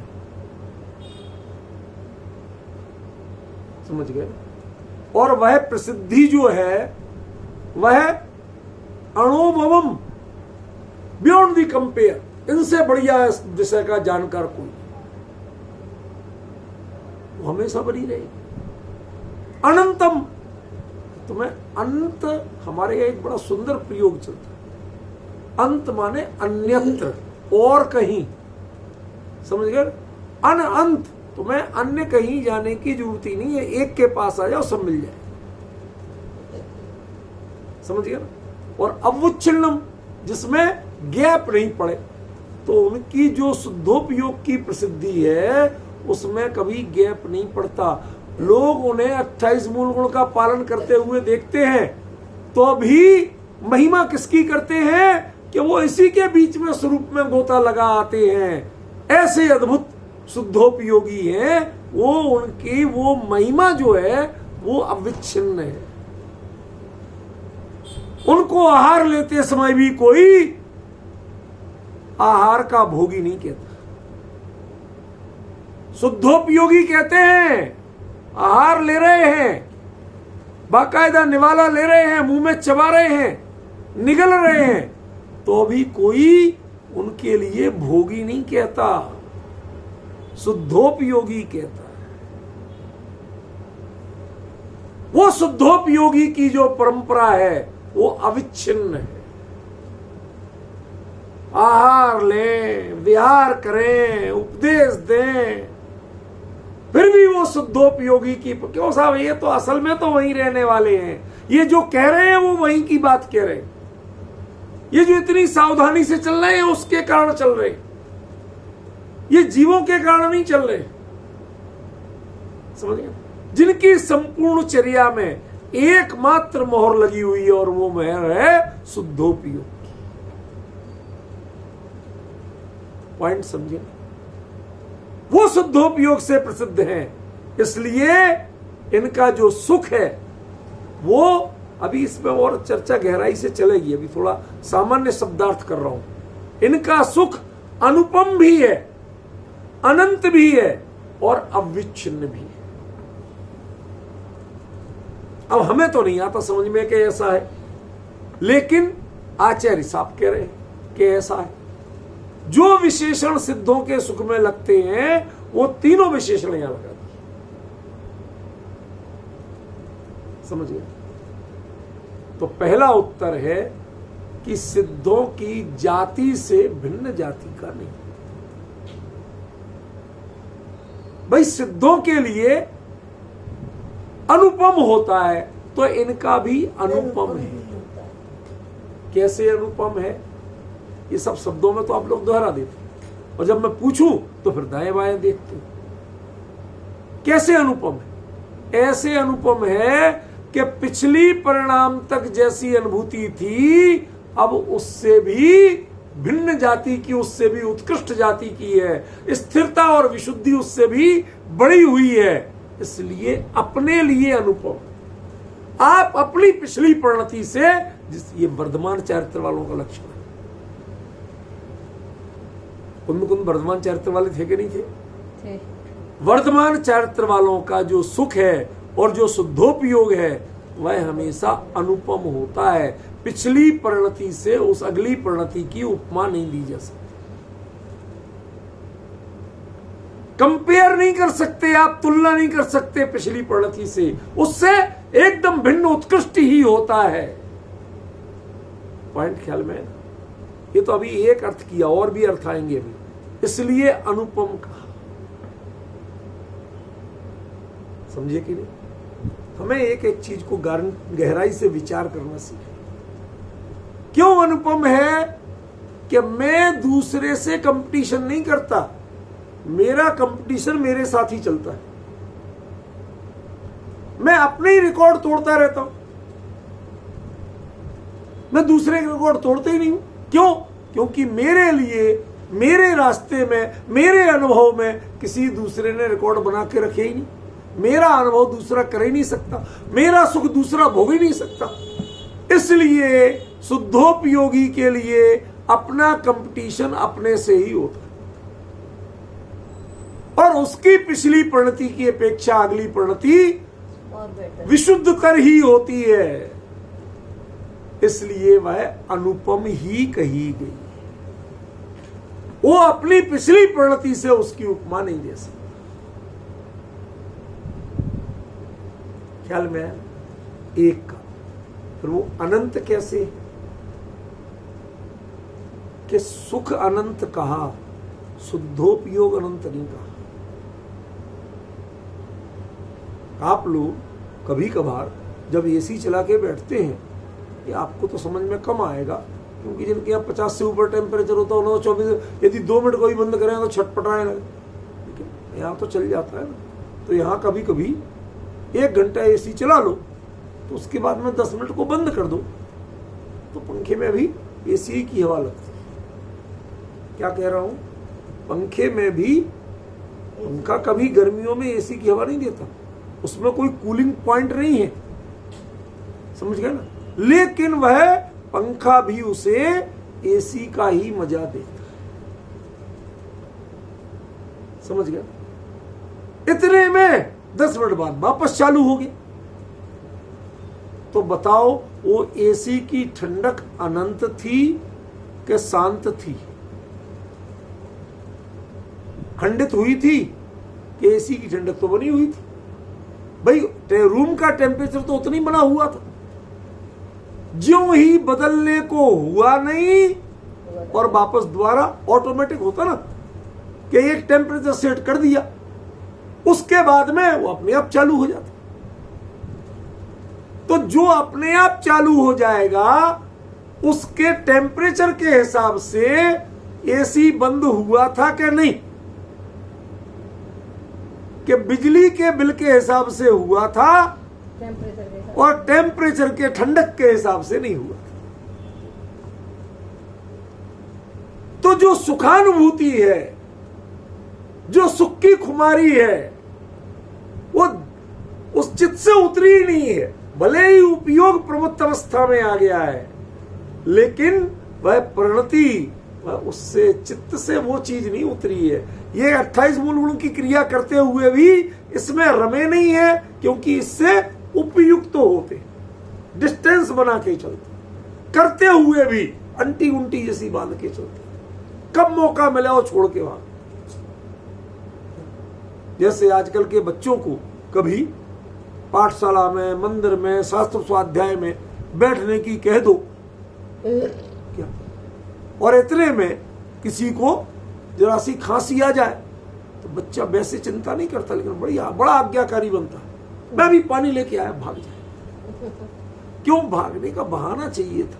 समझ गए? और वह प्रसिद्धि जो है वह अणुभवम, बियॉन्ड दी कंपेयर, इनसे बढ़िया इस विषय का जानकार कोई, वो हमेशा बनी रहेगी। अनंतम, तुम्हें अंत, हमारे यहाँ एक बड़ा सुंदर प्रयोग चलता है, अंत माने अन्यत्र, और कहीं। समझ गए? अनंत, तुम्हें अन्य कहीं जाने की जरूरत ही नहीं है, एक के पास आ जाओ सब मिल जाए। समझ गए? और अवुच्छिन्नम, जिसमें गैप नहीं पड़े, तो उनकी जो शुद्धोपयोग की प्रसिद्धि है उसमें कभी गैप नहीं पड़ता। लोग उन्हें 28 मूल गुण का पालन करते हुए देखते हैं, तो भी महिमा किसकी करते हैं कि वो इसी के बीच में स्वरूप में गोता लगा आते हैं। ऐसे अद्भुत शुद्धोपयोगी हैं वो, उनकी वो महिमा जो है वो अविच्छिन्न है। उनको आहार लेते समय भी कोई आहार का भोगी नहीं कहता। शुद्धोपयोगी कहते हैं आहार ले रहे हैं, बाकायदा निवाला ले रहे हैं, मुंह में चबा रहे हैं, निगल रहे हैं, तो भी कोई उनके लिए भोगी नहीं कहता, शुद्धोपयोगी कहता है। वो शुद्धोपयोगी की जो परंपरा है वो अविच्छिन्न है। आहार लें, विहार करें, उपदेश दें, फिर भी वो शुद्धोपयोगी की, क्यों साहब ये तो असल में तो वहीं रहने वाले हैं, ये जो कह रहे हैं वो वहीं की बात कह रहे हैं, ये जो इतनी सावधानी से चल रहे हैं उसके कारण चल रहे हैं, ये जीवों के कारण नहीं चल रहे। समझ गए? जिनकी संपूर्ण चर्या में एकमात्र मोहर लगी हुई है और वो मोहर है शुद्धोपयोग। पॉइंट समझे? वो शुद्धोपयोग से प्रसिद्ध हैं, इसलिए इनका जो सुख है वो, अभी इसमें और चर्चा गहराई से चलेगी, अभी थोड़ा सामान्य शब्दार्थ कर रहा हूं। इनका सुख अनुपम भी है, अनंत भी है और अविच्छिन्न भी है। अब हमें तो नहीं आता समझ में कि ऐसा है, लेकिन आचार्य साहब कह रहे हैं कि ऐसा है। जो विशेषण सिद्धों के सुख में लगते हैं वो तीनों विशेषण यहां लगा दिए। समझ गए? तो पहला उत्तर है कि सिद्धों की जाति से भिन्न जाति का नहीं। भाई सिद्धों के लिए अनुपम होता है तो इनका भी अनुपम है। कैसे अनुपम है ये सब शब्दों में तो आप लोग दोहरा देते, और जब मैं पूछूं तो फिर दाएं बाएं देखते। कैसे अनुपम है? ऐसे अनुपम है कि पिछली परिणाम तक जैसी अनुभूति थी अब उससे भी भिन्न जाति की, उससे भी उत्कृष्ट जाति की है, स्थिरता और विशुद्धि उससे भी बढ़ी हुई है, इसलिए अपने लिए अनुपम। आप अपनी पिछली परिणति से, ये वर्धमान चारित्र वालों का लक्षण है। कुंद वर्धमान चारित्र वाले थे कि नहीं थे? वर्धमान चारित्र वालों का जो सुख है और जो शुद्धोपयोग है वह हमेशा अनुपम होता है। पिछली परिणति से उस अगली परिणति की उपमा नहीं दी जा सकती, कंपेयर नहीं कर सकते आप, तुलना नहीं कर सकते पिछली परिणति से, उससे एकदम भिन्न उत्कृष्ट ही होता है। पॉइंट ख्याल में? ये तो अभी एक अर्थ किया, और भी अर्थ आएंगे अभी, इसलिए अनुपम कहा। समझे कि नहीं? हमें एक एक चीज को गहराई से विचार करना सीखें। क्यों अनुपम है? कि मैं दूसरे से कंपटीशन नहीं करता, मेरा कंपटीशन मेरे साथ ही चलता है। मैं अपने ही रिकॉर्ड तोड़ता रहता हूं, मैं दूसरे के रिकॉर्ड तोड़ता ही नहीं हूं। क्यों? क्योंकि मेरे लिए, मेरे रास्ते में, मेरे अनुभव में किसी दूसरे ने रिकॉर्ड बना के रखे ही नहीं। मेरा अनुभव दूसरा कर ही नहीं सकता, मेरा सुख दूसरा भोग ही नहीं सकता। इसलिए शुद्धोपयोगी के लिए अपना कंपटीशन अपने से ही होता है, और उसकी पिछली परिणति की अपेक्षा अगली परिणति विशुद्धतर ही होती है, इसलिए वह अनुपम ही कही गई। वो अपनी पिछली परिणति से उसकी उपमा नहीं दे सकती। ख्याल में एक का, फिर वो अनंत कैसे? कि सुख अनंत कहा, शुद्धोपयोग अनंत नहीं कहा। आप लोग कभी कभार जब एसी चला के बैठते हैं, ये आपको तो समझ में कम आएगा, क्योंकि जिनके यहाँ 50 से ऊपर टेम्परेचर होता है उन्होंने 24, यदि 2 मिनट को भी बंद करें तो छटपटाए लगे, लेकिन यहाँ तो चल जाता है ना। तो यहाँ कभी कभी 1 घंटा एसी चला लो, तो उसके बाद में 10 मिनट को बंद कर दो, तो पंखे में भी एसी की हवा लगती है। क्या कह रहा हूं? पंखे में भी, पंखा कभी गर्मियों में एसी की हवा नहीं देता, उसमें कोई कूलिंग पॉइंट नहीं है, समझ गए ना? लेकिन वह पंखा भी उसे एसी का ही मजा देता है। समझ गया? इतने में 10 मिनट बाद वापस चालू हो गया। तो बताओ वो एसी की ठंडक अनंत थी कि शांत थी? खंडित हुई थी कि एसी की ठंडक तो बनी हुई थी? भाई रूम का टेम्परेचर तो उतना ही बना हुआ था। ज्यों ही बदलने को हुआ नहीं और वापस दोबारा ऑटोमेटिक होता ना कि एक टेम्परेचर सेट कर दिया, उसके बाद में वो अपने आप चालू हो जाता। तो जो अपने आप चालू हो जाएगा उसके टेम्परेचर के हिसाब से एसी बंद हुआ था कि नहीं? कि बिजली के बिल के हिसाब से हुआ था और टेम्परेचर के ठंडक के हिसाब से नहीं हुआ। तो जो सुखानुभूति है, जो सुख की खुमारी है, वो उस चित्त से उतरी ही नहीं है। भले ही उपयोग प्रमुख अवस्था में आ गया है, लेकिन वह परिणति उससे चित्त से वो चीज नहीं उतरी है। ये 28 मूल गुणों की क्रिया करते हुए भी इसमें रमे नहीं है, क्योंकि इससे उपयुक्त होते, डिस्टेंस बना के चलते, करते हुए भी अंटी उंटी जैसी बांध के चलते, कब मौका मिला वो छोड़ के भाग। जैसे आजकल के बच्चों को कभी पाठशाला में, मंदिर में, शास्त्र स्वाध्याय में बैठने की कह दो क्या, और इतने में किसी को जरा सी खांसी आ जाए तो बच्चा वैसे चिंता नहीं करता, लेकिन बड़ा आज्ञाकारी बनता है। मैं भी पानी लेके आया, भाग जाए। क्यों? भागने का बहाना चाहिए था।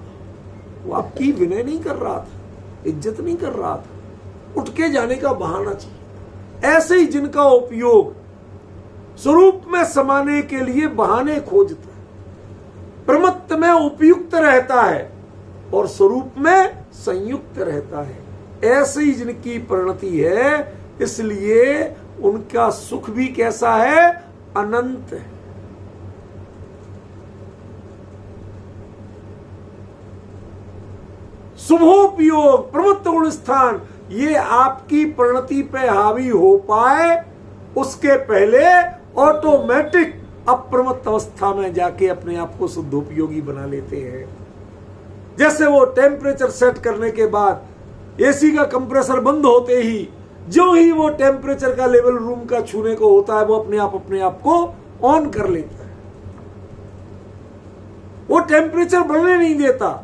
वो आपकी विनय नहीं कर रहा था, इज्जत नहीं कर रहा था, उठ के जाने का बहाना चाहिए। ऐसे ही जिनका उपयोग स्वरूप में समाने के लिए बहाने खोजता है, प्रमत्त में उपयुक्त रहता है और स्वरूप में संयुक्त रहता है, ऐसे ही जिनकी परिणति है, इसलिए उनका सुख भी कैसा है? अनंत है। शुभोपयोग, प्रमुख गुण स्थान, ये आपकी परिणति पे हावी हो पाए उसके पहले ऑटोमेटिक अप्रमत्त अवस्था में जाके अपने आप को शुद्धोपयोगी बना लेते हैं। जैसे वो टेम्परेचर सेट करने के बाद एसी का कंप्रेसर बंद होते ही जो ही वो टेम्परेचर का लेवल रूम का छूने को होता है, वो अपने आप को ऑन कर लेता है। वो टेम्परेचर बढ़ने नहीं देता।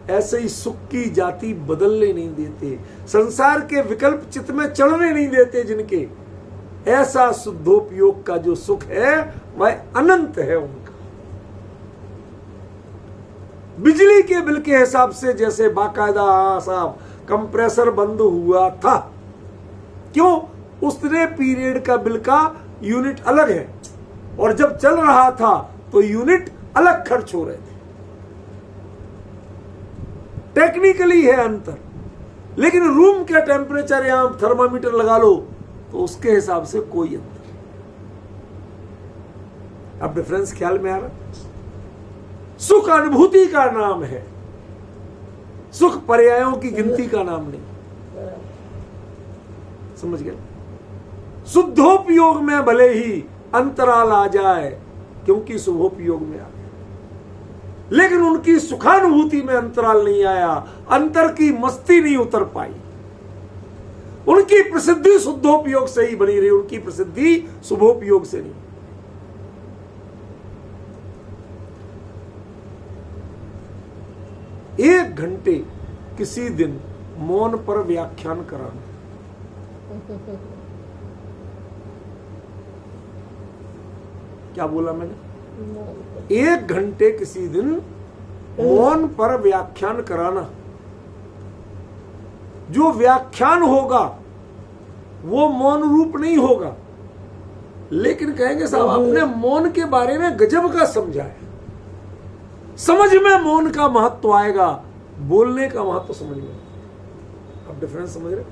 ऐसे ही सुख की जाति बदलने नहीं देते, संसार के विकल्प चित्त में चढ़ने नहीं देते जिनके, ऐसा शुद्धोपयोग का जो सुख है वह अनंत है उनका। बिजली के बिल के हिसाब से जैसे बाकायदा साहब कंप्रेसर बंद हुआ था, क्यों? उतने पीरियड का बिल का यूनिट अलग है और जब चल रहा था तो यूनिट अलग खर्च हो रहे थे। टेक्निकली है अंतर, लेकिन रूम के टेम्परेचर या थर्मामीटर लगा लो तो उसके हिसाब से कोई अंतर नहीं। अब डिफरेंस ख्याल में आ रहा? सुख अनुभूति का नाम है, सुख पर्यायों की गिनती का नाम नहीं। समझ गए? शुद्धोपयोग में भले ही अंतराल आ जाए क्योंकि शुभोपयोग में आ गया, लेकिन उनकी सुखानुभूति में अंतराल नहीं आया, अंतर की मस्ती नहीं उतर पाई। उनकी प्रसिद्धि शुद्धोपयोग से ही बनी रही, उनकी प्रसिद्धि शुभोपयोग से नहीं। एक घंटे किसी दिन मौन पर व्याख्यान कराना, क्या बोला मैंने? एक घंटे किसी दिन मौन पर व्याख्यान कराना। जो व्याख्यान होगा वो मौन रूप नहीं होगा, लेकिन कहेंगे साहब आपने मौन के बारे में गजब का समझाया। समझ में मौन का महत्व आएगा, बोलने का महत्व समझ में। अब डिफरेंस समझ रहे?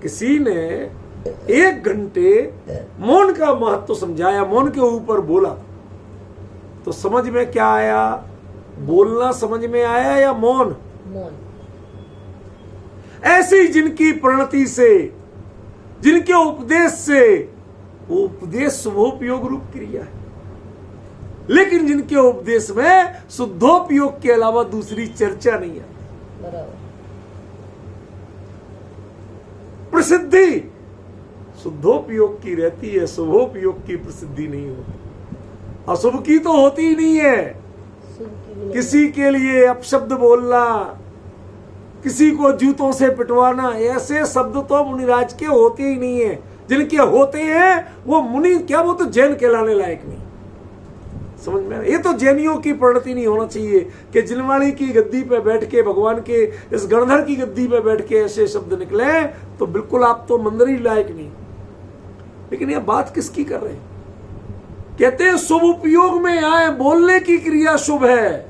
किसी ने एक घंटे मौन का महत्व समझाया, मौन के ऊपर बोला, तो समझ में क्या आया? बोलना समझ में आया या मौन? मौन। ऐसी जिनकी परिणति से जिनके उपदेश से, वो उपदेश शुभोपयोग रूप क्रिया है, लेकिन जिनके उपदेश में शुद्धोपयोग के अलावा दूसरी चर्चा नहीं है। बराबर। प्रसिद्धि शुद्धोपयोग की रहती है, शुभोपयोग की प्रसिद्धि नहीं होती। अशुभ की तो होती ही नहीं है। शुभ की भी नहीं। किसी के लिए अपशब्द बोलना, किसी को जूतों से पिटवाना, ऐसे शब्द तो मुनिराज के होते ही नहीं है। जिनके होते हैं वो मुनि क्या, वो तो जैन कहलाने लायक नहीं। समझ में? ये तो जैनियों की परिणति नहीं होना चाहिए कि जिनवाणी की गद्दी पे बैठ के, भगवान के इस गणधर की गद्दी पे बैठ के ऐसे शब्द निकले, तो बिल्कुल आप तो मंदिर ही लायक नहीं। लेकिन ये बात किसकी कर रहे हैं? कहते हैं शुभ उपयोग में आए, बोलने की क्रिया शुभ है,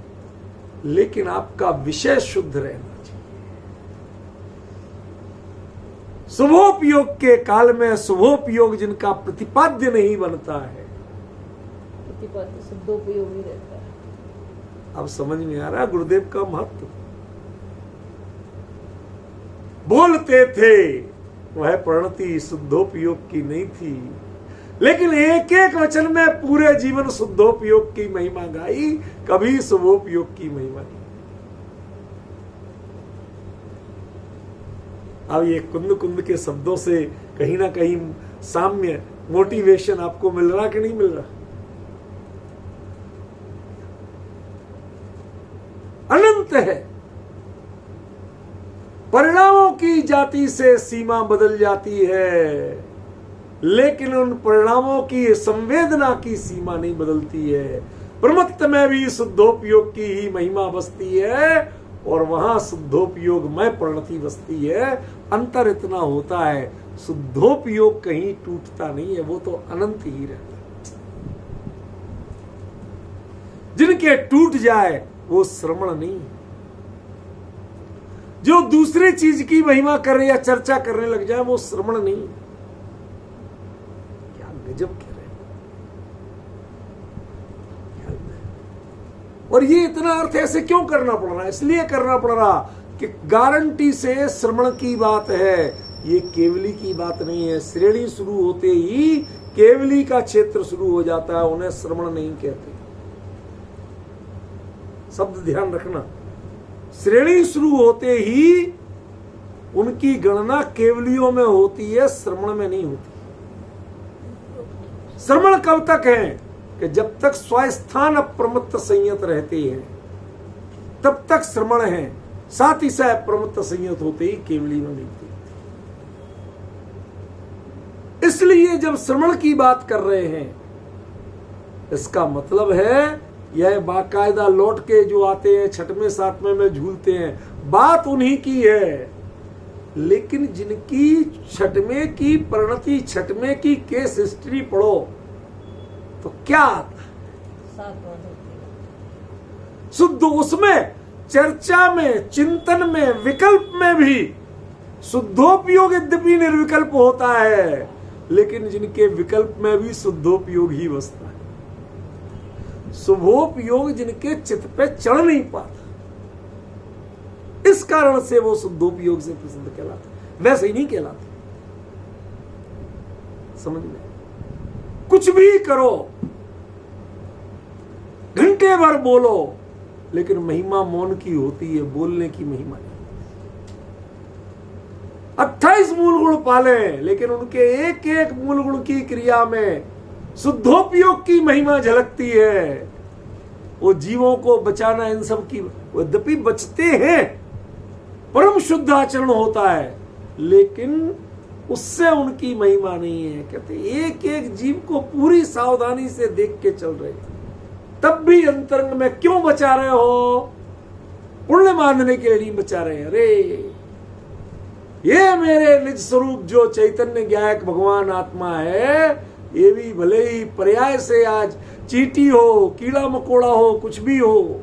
लेकिन आपका विषय शुद्ध रहना चाहिए। शुभोपयोग के काल में शुभोपयोग जिनका प्रतिपाद्य नहीं बनता है, प्रतिपाद्य शुद्धोपयोगी रहता है। अब समझ में आ रहा गुरुदेव का महत्व। बोलते थे वह प्रणति शुद्धोपयोग की नहीं थी, लेकिन एक एक वचन में पूरे जीवन शुद्धोपयोग की महिमा गाई, कभी शुभोपयोग की महिमा नहीं। अब ये कुंद कुंद के शब्दों से कहीं ना कहीं साम्य, मोटिवेशन आपको मिल रहा कि नहीं मिल रहा? अनंत है। परिणामों की जाति से सीमा बदल जाती है, लेकिन उन परिणामों की संवेदना की सीमा नहीं बदलती है। प्रमत्त में भी शुद्धोपयोग की ही महिमा बसती है, और वहां शुद्धोपयोग में प्रणति बसती है। अंतर इतना होता है, शुद्धोपयोग कहीं टूटता नहीं है, वो तो अनंत ही रहता है। जिनके टूट जाए वो श्रवण नहीं। जो दूसरी चीज की महिमा कर रहे या चर्चा करने लग जाए, वो श्रवण नहीं। क्या गजब कह रहे हैं। और ये इतना अर्थ ऐसे क्यों करना पड़ रहा है? इसलिए करना पड़ रहा कि गारंटी से श्रवण की बात है, ये केवली की बात नहीं है। श्रेणी शुरू होते ही केवली का क्षेत्र शुरू हो जाता है, उन्हें श्रवण नहीं कहते। शब्द ध्यान रखना, श्रेणी शुरू होते ही उनकी गणना केवलियों में होती है, श्रवण में नहीं होती। श्रवण कब तक है? कि जब तक स्वस्थान अप्रमत्त संयत रहते हैं तब तक श्रवण है, साथ ही साथ अप्रमत्त संयत होते ही केवली में मिलती है। इसलिए जब श्रवण की बात कर रहे हैं, इसका मतलब है यह बाकायदा लौट के जो आते हैं, छठवें सातवें में झूलते हैं, बात उन्हीं की है। लेकिन जिनकी छठवें की परिणति, छठवें की केस हिस्ट्री पढ़ो तो क्या आता है? शुद्ध उसमें चर्चा में, चिंतन में, विकल्प में भी शुद्धोपयोग यद्यपि निर्विकल्प होता है, लेकिन जिनके विकल्प में भी शुद्धोपयोग ही बसता है। शुभोपयोग जिनके चित्त पे चढ़ नहीं पाता, इस कारण से वो शुद्धोपयोग से प्रसिद्ध कहलाते, वैसे ही नहीं कहलाते। समझ में? कुछ भी करो, घंटे भर बोलो, लेकिन महिमा मौन की होती है, बोलने की महिमा नहीं। 28 मूल गुण पाले, लेकिन उनके एक एक मूल गुण की क्रिया में शुद्धोपयोग की महिमा झलकती है। वो जीवों को बचाना, इन सब की, यद्यपि बचते हैं, परम शुद्ध आचरण होता है, लेकिन उससे उनकी महिमा नहीं है। कहते एक एक जीव को पूरी सावधानी से देख के चल रहे, तब भी अंतरंग में क्यों बचा रहे हो? पुण्य बांधने के लिए नहीं बचा रहे। अरे ये मेरे निज स्वरूप जो चैतन्य ज्ञायक भगवान आत्मा है, ये भी भले ही पर्याय से आज चींटी हो, कीड़ा मकोड़ा हो, कुछ भी हो,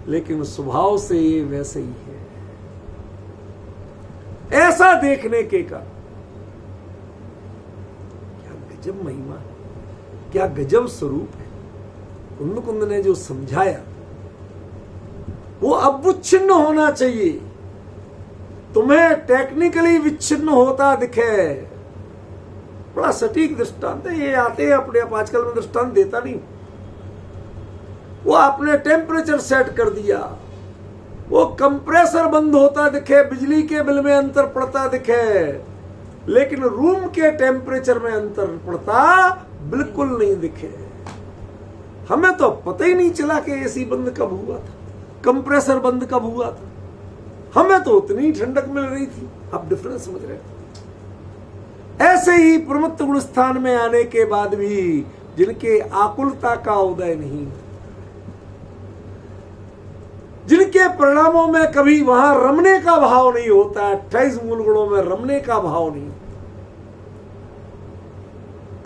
लेकिन स्वभाव से ये वैसे ही है। ऐसा देखने के कारण क्या गजब महिमा है, क्या गजब स्वरूप है। कुंद कुंद ने जो समझाया वो अब विच्छिन्न होना चाहिए। तुम्हें टेक्निकली विच्छिन्न होता दिखे, बड़ा सटीक दृष्टांत है। ये आते हैं अपने आप, आजकल में दृष्टांत देता नहीं। वो आपने टेम्परेचर सेट कर दिया, वो कंप्रेसर बंद होता दिखे, बिजली के बिल में अंतर पड़ता दिखे, लेकिन रूम के टेम्परेचर में अंतर पड़ता बिल्कुल नहीं दिखे। हमें तो पता ही नहीं चला कि एसी बंद कब हुआ था, कंप्रेसर बंद कब हुआ था। हमें तो उतनी ठंडक मिल रही थी। आप डिफरेंस समझ रहे हैं? ऐसे ही प्रमत्त गुण स्थान में आने के बाद भी जिनके आकुलता का उदय नहीं, जिनके परिणामों में कभी वहां रमने का भाव नहीं होता, 28 मूल गुणों में रमने का भाव नहीं,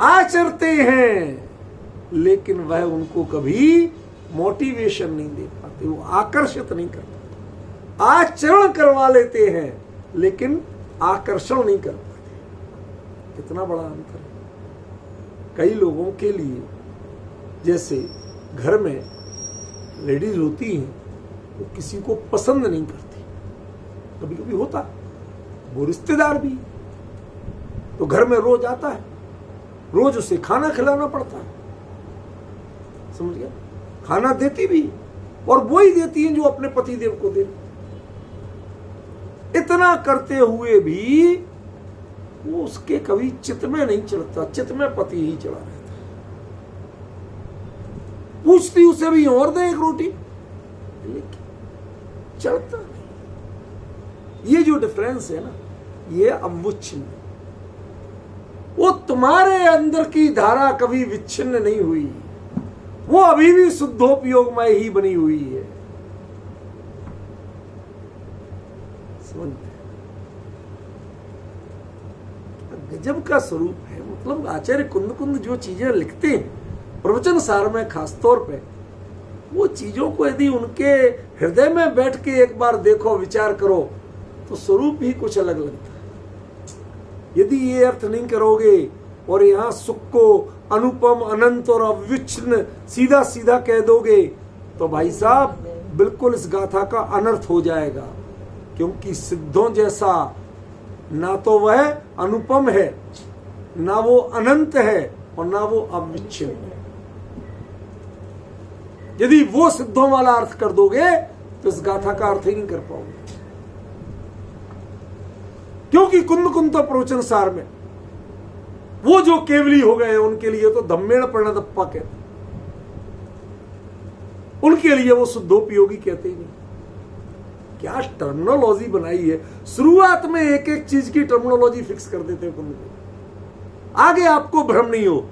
आचरते हैं लेकिन वह उनको कभी मोटिवेशन नहीं दे पाते, वो आकर्षित नहीं कर पाते। आचरण करवा लेते हैं लेकिन आकर्षण नहीं कर पाते। कितना बड़ा अंतर है। कई लोगों के लिए, जैसे घर में लेडीज होती हैं, वो किसी को पसंद नहीं करती, कभी कभी होता, वो रिश्तेदार भी तो घर में रोज आता है, रोज उसे खाना खिलाना पड़ता है, समझ गया? खाना देती भी और वो ही देती है जो अपने पति देव को दे। इतना करते हुए भी वो उसके कभी चित्त में नहीं चढ़ता, चित्त में पति ही चढ़ा रहता है। पूछती उसे भी और दे एक रोटी, लेकिन चढ़ता नहीं। ये जो डिफरेंस है ना, ये अवच्छिन्न, वो तुम्हारे अंदर की धारा कभी विच्छिन्न नहीं हुई, वो अभी भी शुद्धोपयोगमय ही बनी हुई है। समझते? गजब का स्वरूप है। मतलब आचार्य कुंद कुंद जो चीजें लिखते हैं प्रवचन सार में खासतौर पे, वो चीजों को यदि उनके हृदय में बैठ के एक बार देखो, विचार करो, तो स्वरूप ही कुछ अलग लगता है। यदि ये अर्थ नहीं करोगे और यहाँ सुख को अनुपम, अनंत और अविच्छिन्न सीधा सीधा कह दोगे, तो भाई साहब बिल्कुल इस गाथा का अनर्थ हो जाएगा। क्योंकि सिद्धों जैसा ना तो वह अनुपम है, ना वो अनंत है, और ना वो अविच्छिन्न है। यदि वो सिद्धों वाला अर्थ कर दोगे तो इस गाथा का अर्थ ही नहीं कर पाओगे। क्योंकि कुंद कुंद तो प्रवचन सार में वो जो केवली हो गए उनके लिए तो धम्मेण प्रणदप्पा कहते, उनके लिए वो शुद्धोपयोगी कहते ही नहीं। क्या टर्मिनोलॉजी बनाई है। शुरुआत में एक एक चीज की टर्मिनोलॉजी फिक्स कर देते हैं। आगे आपको भ्रम नहीं हो।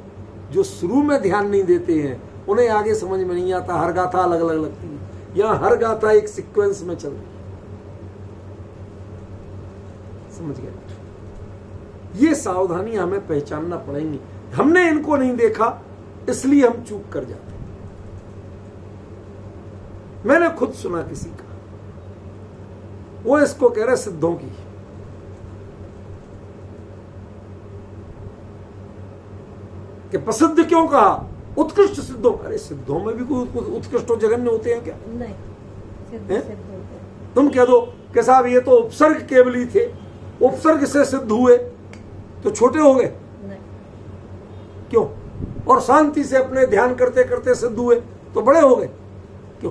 जो शुरू में ध्यान नहीं देते हैं उन्हें आगे समझ में नहीं आता। हर गाथा अलग अलग लगती है, यहां हर गाथा एक सीक्वेंस में चल रही है। समझ गए? ये सावधानी हमें पहचानना पड़ेंगी। हमने इनको नहीं देखा इसलिए हम चूक कर जाते। मैंने खुद सुना किसी का, वो इसको कह रहे सिद्धों की, कि प्रसिद्ध क्यों कहा, उत्कृष्ट सिद्धों। अरे सिद्धों में भी कोई उत्कृष्ट और जघन्य होते हैं क्या? नहीं, सिद्ध होते हैं। तुम कह दो कि साहब ये तो उपसर्ग केवली थे, उपसर्ग से सिद्ध हुए तो छोटे हो गए? नहीं। क्यों? और शांति से अपने ध्यान करते करते सिद्ध हुए तो बड़े हो गए? क्यों?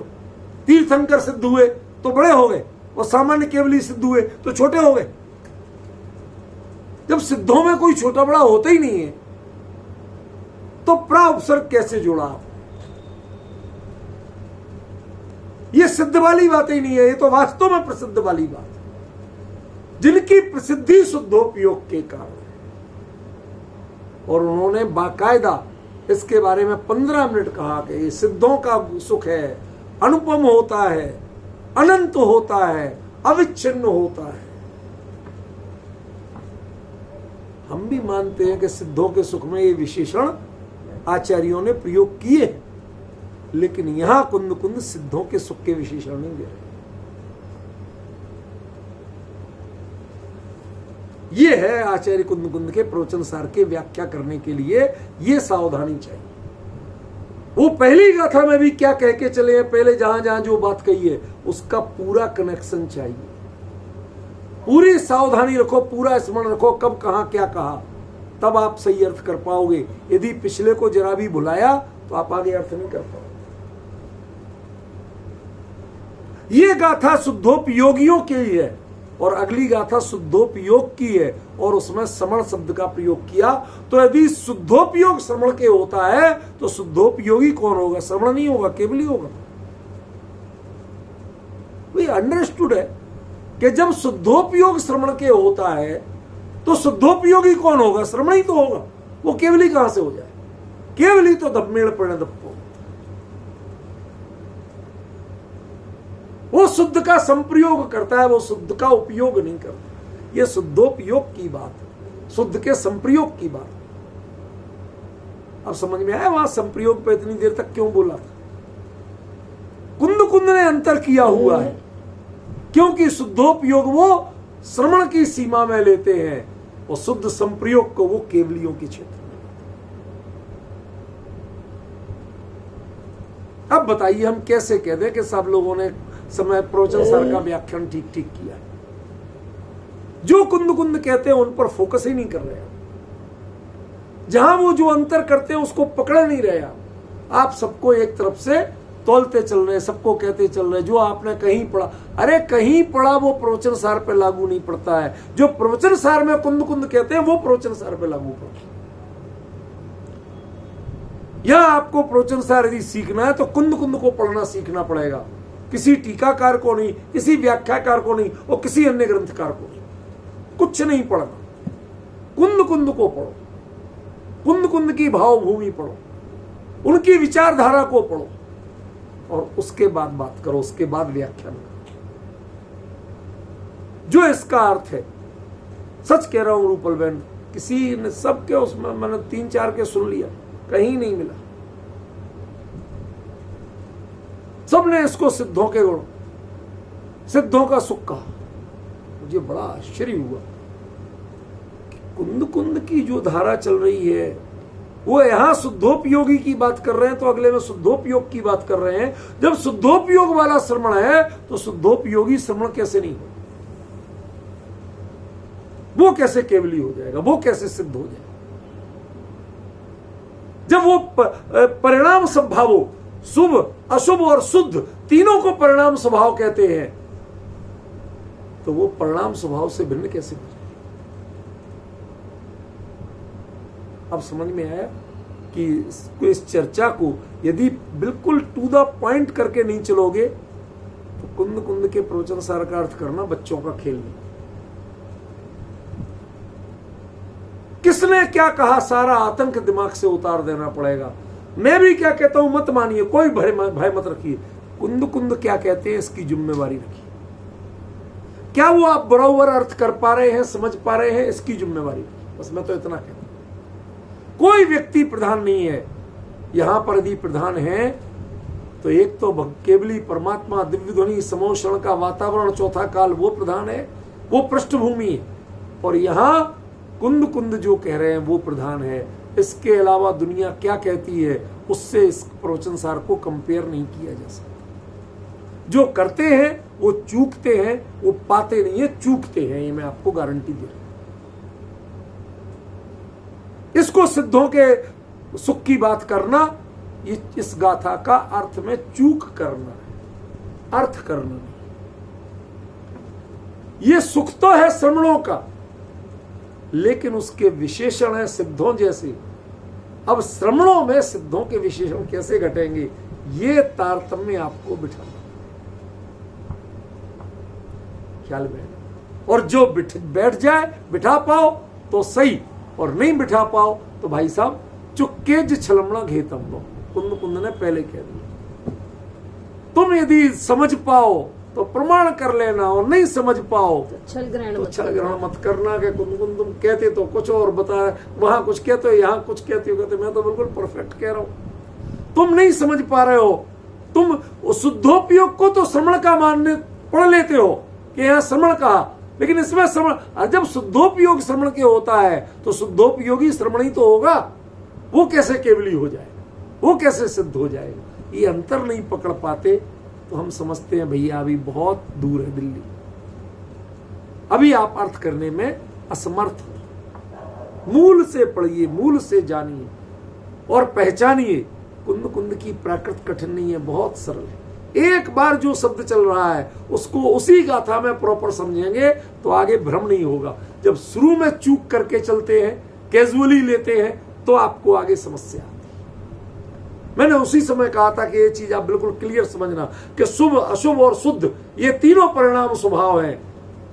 तीर्थंकर सिद्ध हुए तो बड़े हो गए, और सामान्य केवली सिद्ध हुए तो छोटे हो गए। जब सिद्धों में कोई छोटा बड़ा होता ही नहीं है तो प्रा उपसर्ग कैसे जोड़ा? ये सिद्ध वाली बात ही नहीं है, ये तो वास्तव में प्रसिद्ध वाली बात है, जिनकी प्रसिद्धि शुद्धोपयोग के कारण है। और उन्होंने बाकायदा इसके बारे में 15 मिनट कहा कि ये सिद्धों का सुख है, अनुपम होता है, अनंत होता है, अविच्छिन्न होता है। हम भी मानते हैं कि सिद्धों के सुख में ये विशेषण आचार्यों ने प्रयोग किए, लेकिन यहां कुंद कुंद सिद्धों के सुख के विशेषण नहीं दे रहे। ये है आचार्य कुंद कुंद के प्रवचन सार के व्याख्या करने के लिए ये सावधानी चाहिए। वो पहली गाथा में भी क्या कह के चले हैं, पहले जहां जहां जो बात कही है उसका पूरा कनेक्शन चाहिए। पूरी सावधानी रखो, पूरा स्मरण रखो, कब कहां क्या कहा। तब आप सही अर्थ कर पाओगे। यदि पिछले को जरा भी भुलाया तो आप आगे अर्थ नहीं कर पाओगे। ये गाथा शुद्धोपयोगियों की ही है और अगली गाथा शुद्धोपयोग की है और उसमें श्रवण शब्द का प्रयोग किया। तो यदि शुद्धोपयोग श्रवण के होता है तो शुद्धोपयोगी कौन होगा? श्रवण नहीं होगा, केवल ही होगा। वे अंडरस्टूड है कि जब शुद्धोपयोग श्रवण के होता है तो शुद्धोपयोगी कौन होगा? श्रवण ही तो होगा। वो केवली कहां से हो जाए? केवली तो धब्मेड़ पड़े दप्पो। वो शुद्ध का संप्रयोग करता है, वो शुद्ध का उपयोग नहीं करता। ये शुद्धोपयोग की बात है, शुद्ध के संप्रयोग की बात। अब समझ में आया वहां संप्रयोग पे इतनी देर तक क्यों बोला था? कुंद कुंद ने अंतर किया हुआ है, क्योंकि शुद्धोपयोग वो श्रवण की सीमा में लेते हैं और शुद्ध संप्रयोग को वो केवलियों के क्षेत्र में। अब बताइए हम कैसे कह दें कि सब लोगों ने समय प्रवचन सार का व्याख्यान ठीक ठीक किया? जो कुंद कुंद कहते हैं उन पर फोकस ही नहीं कर रहे आप। जहां वो जो अंतर करते हैं उसको पकड़ नहीं रहे आप सबको एक तरफ से तोलते चल रहे, सबको कहते चल रहे जो आपने कहीं पढ़ा। अरे कहीं पढ़ा वो प्रवचन सार पे लागू नहीं पड़ता है। जो प्रवचन सार में कुंद कुंद कहते हैं वो प्रवचन सार पे लागू पड़ता है। या आपको प्रवचन सार यदि सीखना है तो कुंद कुंद को पढ़ना सीखना पड़ेगा, किसी टीकाकार को नहीं, किसी व्याख्याकार को नहीं और किसी अन्य ग्रंथकार को नहीं। कुछ नहीं पढ़ना, कुंद कुंद को पढ़ो, कुंद कुंद की भावभूमि पढ़ो, उनकी विचारधारा को पढ़ो और उसके बाद बात करो, उसके बाद व्याख्यान करो। जो इसका अर्थ है, सच कह रहा हूं रूपल बहन, किसी ने सबके उसमें मैंने 3-4 के सुन लिया, कहीं नहीं मिला। सबने इसको सिद्धों के गुण, सिद्धों का सुख कहा। मुझे बड़ा आश्चर्य हुआ कि कुंद कुंद की जो धारा चल रही है वो यहां शुद्धोपयोगी की बात कर रहे हैं तो अगले में शुद्धोपयोग की बात कर रहे हैं। जब शुद्धोपयोग वाला श्रवण है तो शुद्धोपयोगी श्रवण कैसे नहीं हो? वो कैसे केवली हो जाएगा? वो कैसे सिद्ध हो जाएगा? जब वो परिणाम स्वभाव, शुभ अशुभ और शुद्ध तीनों को परिणाम स्वभाव कहते हैं तो वो परिणाम स्वभाव से भिन्न कैसे हो जाए? अब समझ में आया कि इस चर्चा को यदि बिल्कुल टू द पॉइंट करके नहीं चलोगे तो कुंद कुंद के प्रवचन सार का अर्थ करना बच्चों का खेल नहीं। किसने क्या कहा सारा आतंक दिमाग से उतार देना पड़ेगा। मैं भी क्या कहता हूं मत मानिए, कोई भय मत रखिए। कुंद कुंद क्या कहते हैं इसकी जिम्मेवारी रखिए। क्या वो आप बराबर अर्थ कर पा रहे हैं, समझ पा रहे हैं, इसकी जिम्मेवारी रखिए। बस मैं तो इतना कहता हूं। कोई व्यक्ति प्रधान नहीं है यहां पर। यदि प्रधान है तो एक तो केवली परमात्मा, दिव्य ध्वनि, समोषण का वातावरण, चौथा काल, वो प्रधान है, वो पृष्ठभूमि है। और यहां कुंद कुंद जो कह रहे हैं वो प्रधान है। इसके अलावा दुनिया क्या कहती है उससे इस प्रवचन सार को कंपेयर नहीं किया जा सकता। जो करते हैं वो चूकते हैं, वो पाते नहीं है, चूकते हैं। ये मैं आपको गारंटी दे रहा हूं। इसको सिद्धों के सुख की बात करना, इस गाथा का अर्थ में चूक करना है, अर्थ करना नहीं। ये सुख तो है श्रवणों का, लेकिन उसके विशेषण है सिद्धों जैसे। अब श्रवणों में सिद्धों के विशेषण कैसे घटेंगे, ये तारतम्य आपको बिठाना, ख्याल में। और जो बैठ जाए, बिठा पाओ तो सही, और नहीं बिठा पाओ तो भाई साहब चुक्के ज छलमना घेतम दो। कुंद कुंद ने पहले कह दिया। तुम यदि समझ पाओ तो प्रमाण कर लेना, और नहीं समझ पाओ तो छल ग्रहण मत करना। कि कुंद कुंद तुम कहते तो कुछ और बता, वहां कुछ कहते हो, यहां कुछ कहते हो। कहते मैं तो बिल्कुल परफेक्ट कह रहा हूं, तुम नहीं समझ पा रहे हो। तुम शुद्धोपयोग को तो श्रवण का मानने पढ़ लेते हो कि यहां श्रवण कहा, लेकिन इसमें श्रवण, जब शुद्धोपयोग श्रवण के होता है तो शुद्धोपयोगी श्रवण ही तो होगा। वो कैसे केवली हो जाएगा, वो कैसे सिद्ध हो जाएगा? ये अंतर नहीं पकड़ पाते तो हम समझते हैं भैया अभी बहुत दूर है दिल्ली, अभी आप अर्थ करने में असमर्थ हो। मूल से पढ़िए, मूल से जानिए और पहचानिए। कुंद कुंद की प्राकृत कठिन नहीं है, बहुत सरल है। एक बार जो शब्द चल रहा है उसको उसी गाथा में प्रॉपर समझेंगे तो आगे भ्रम नहीं होगा। जब शुरू में चूक करके चलते हैं, कैजुअली लेते हैं, तो आपको आगे समस्या आती है। मैंने उसी समय कहा था कि ये चीज आप बिल्कुल क्लियर समझना कि शुभ, अशुभ और शुद्ध ये तीनों परिणाम स्वभाव हैं।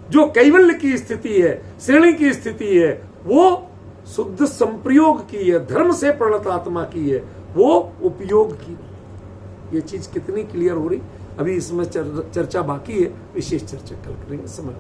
जो कैवल्य की स्थिति है, श्रेणी की स्थिति है, वो शुद्ध संप्रयोग की है, धर्म से प्रणत आत्मा की है, वो उपयोग की। ये चीज कितनी क्लियर हो रही, अभी इसमें चर्चा बाकी है, विशेष चर्चा कल करेंगे। समय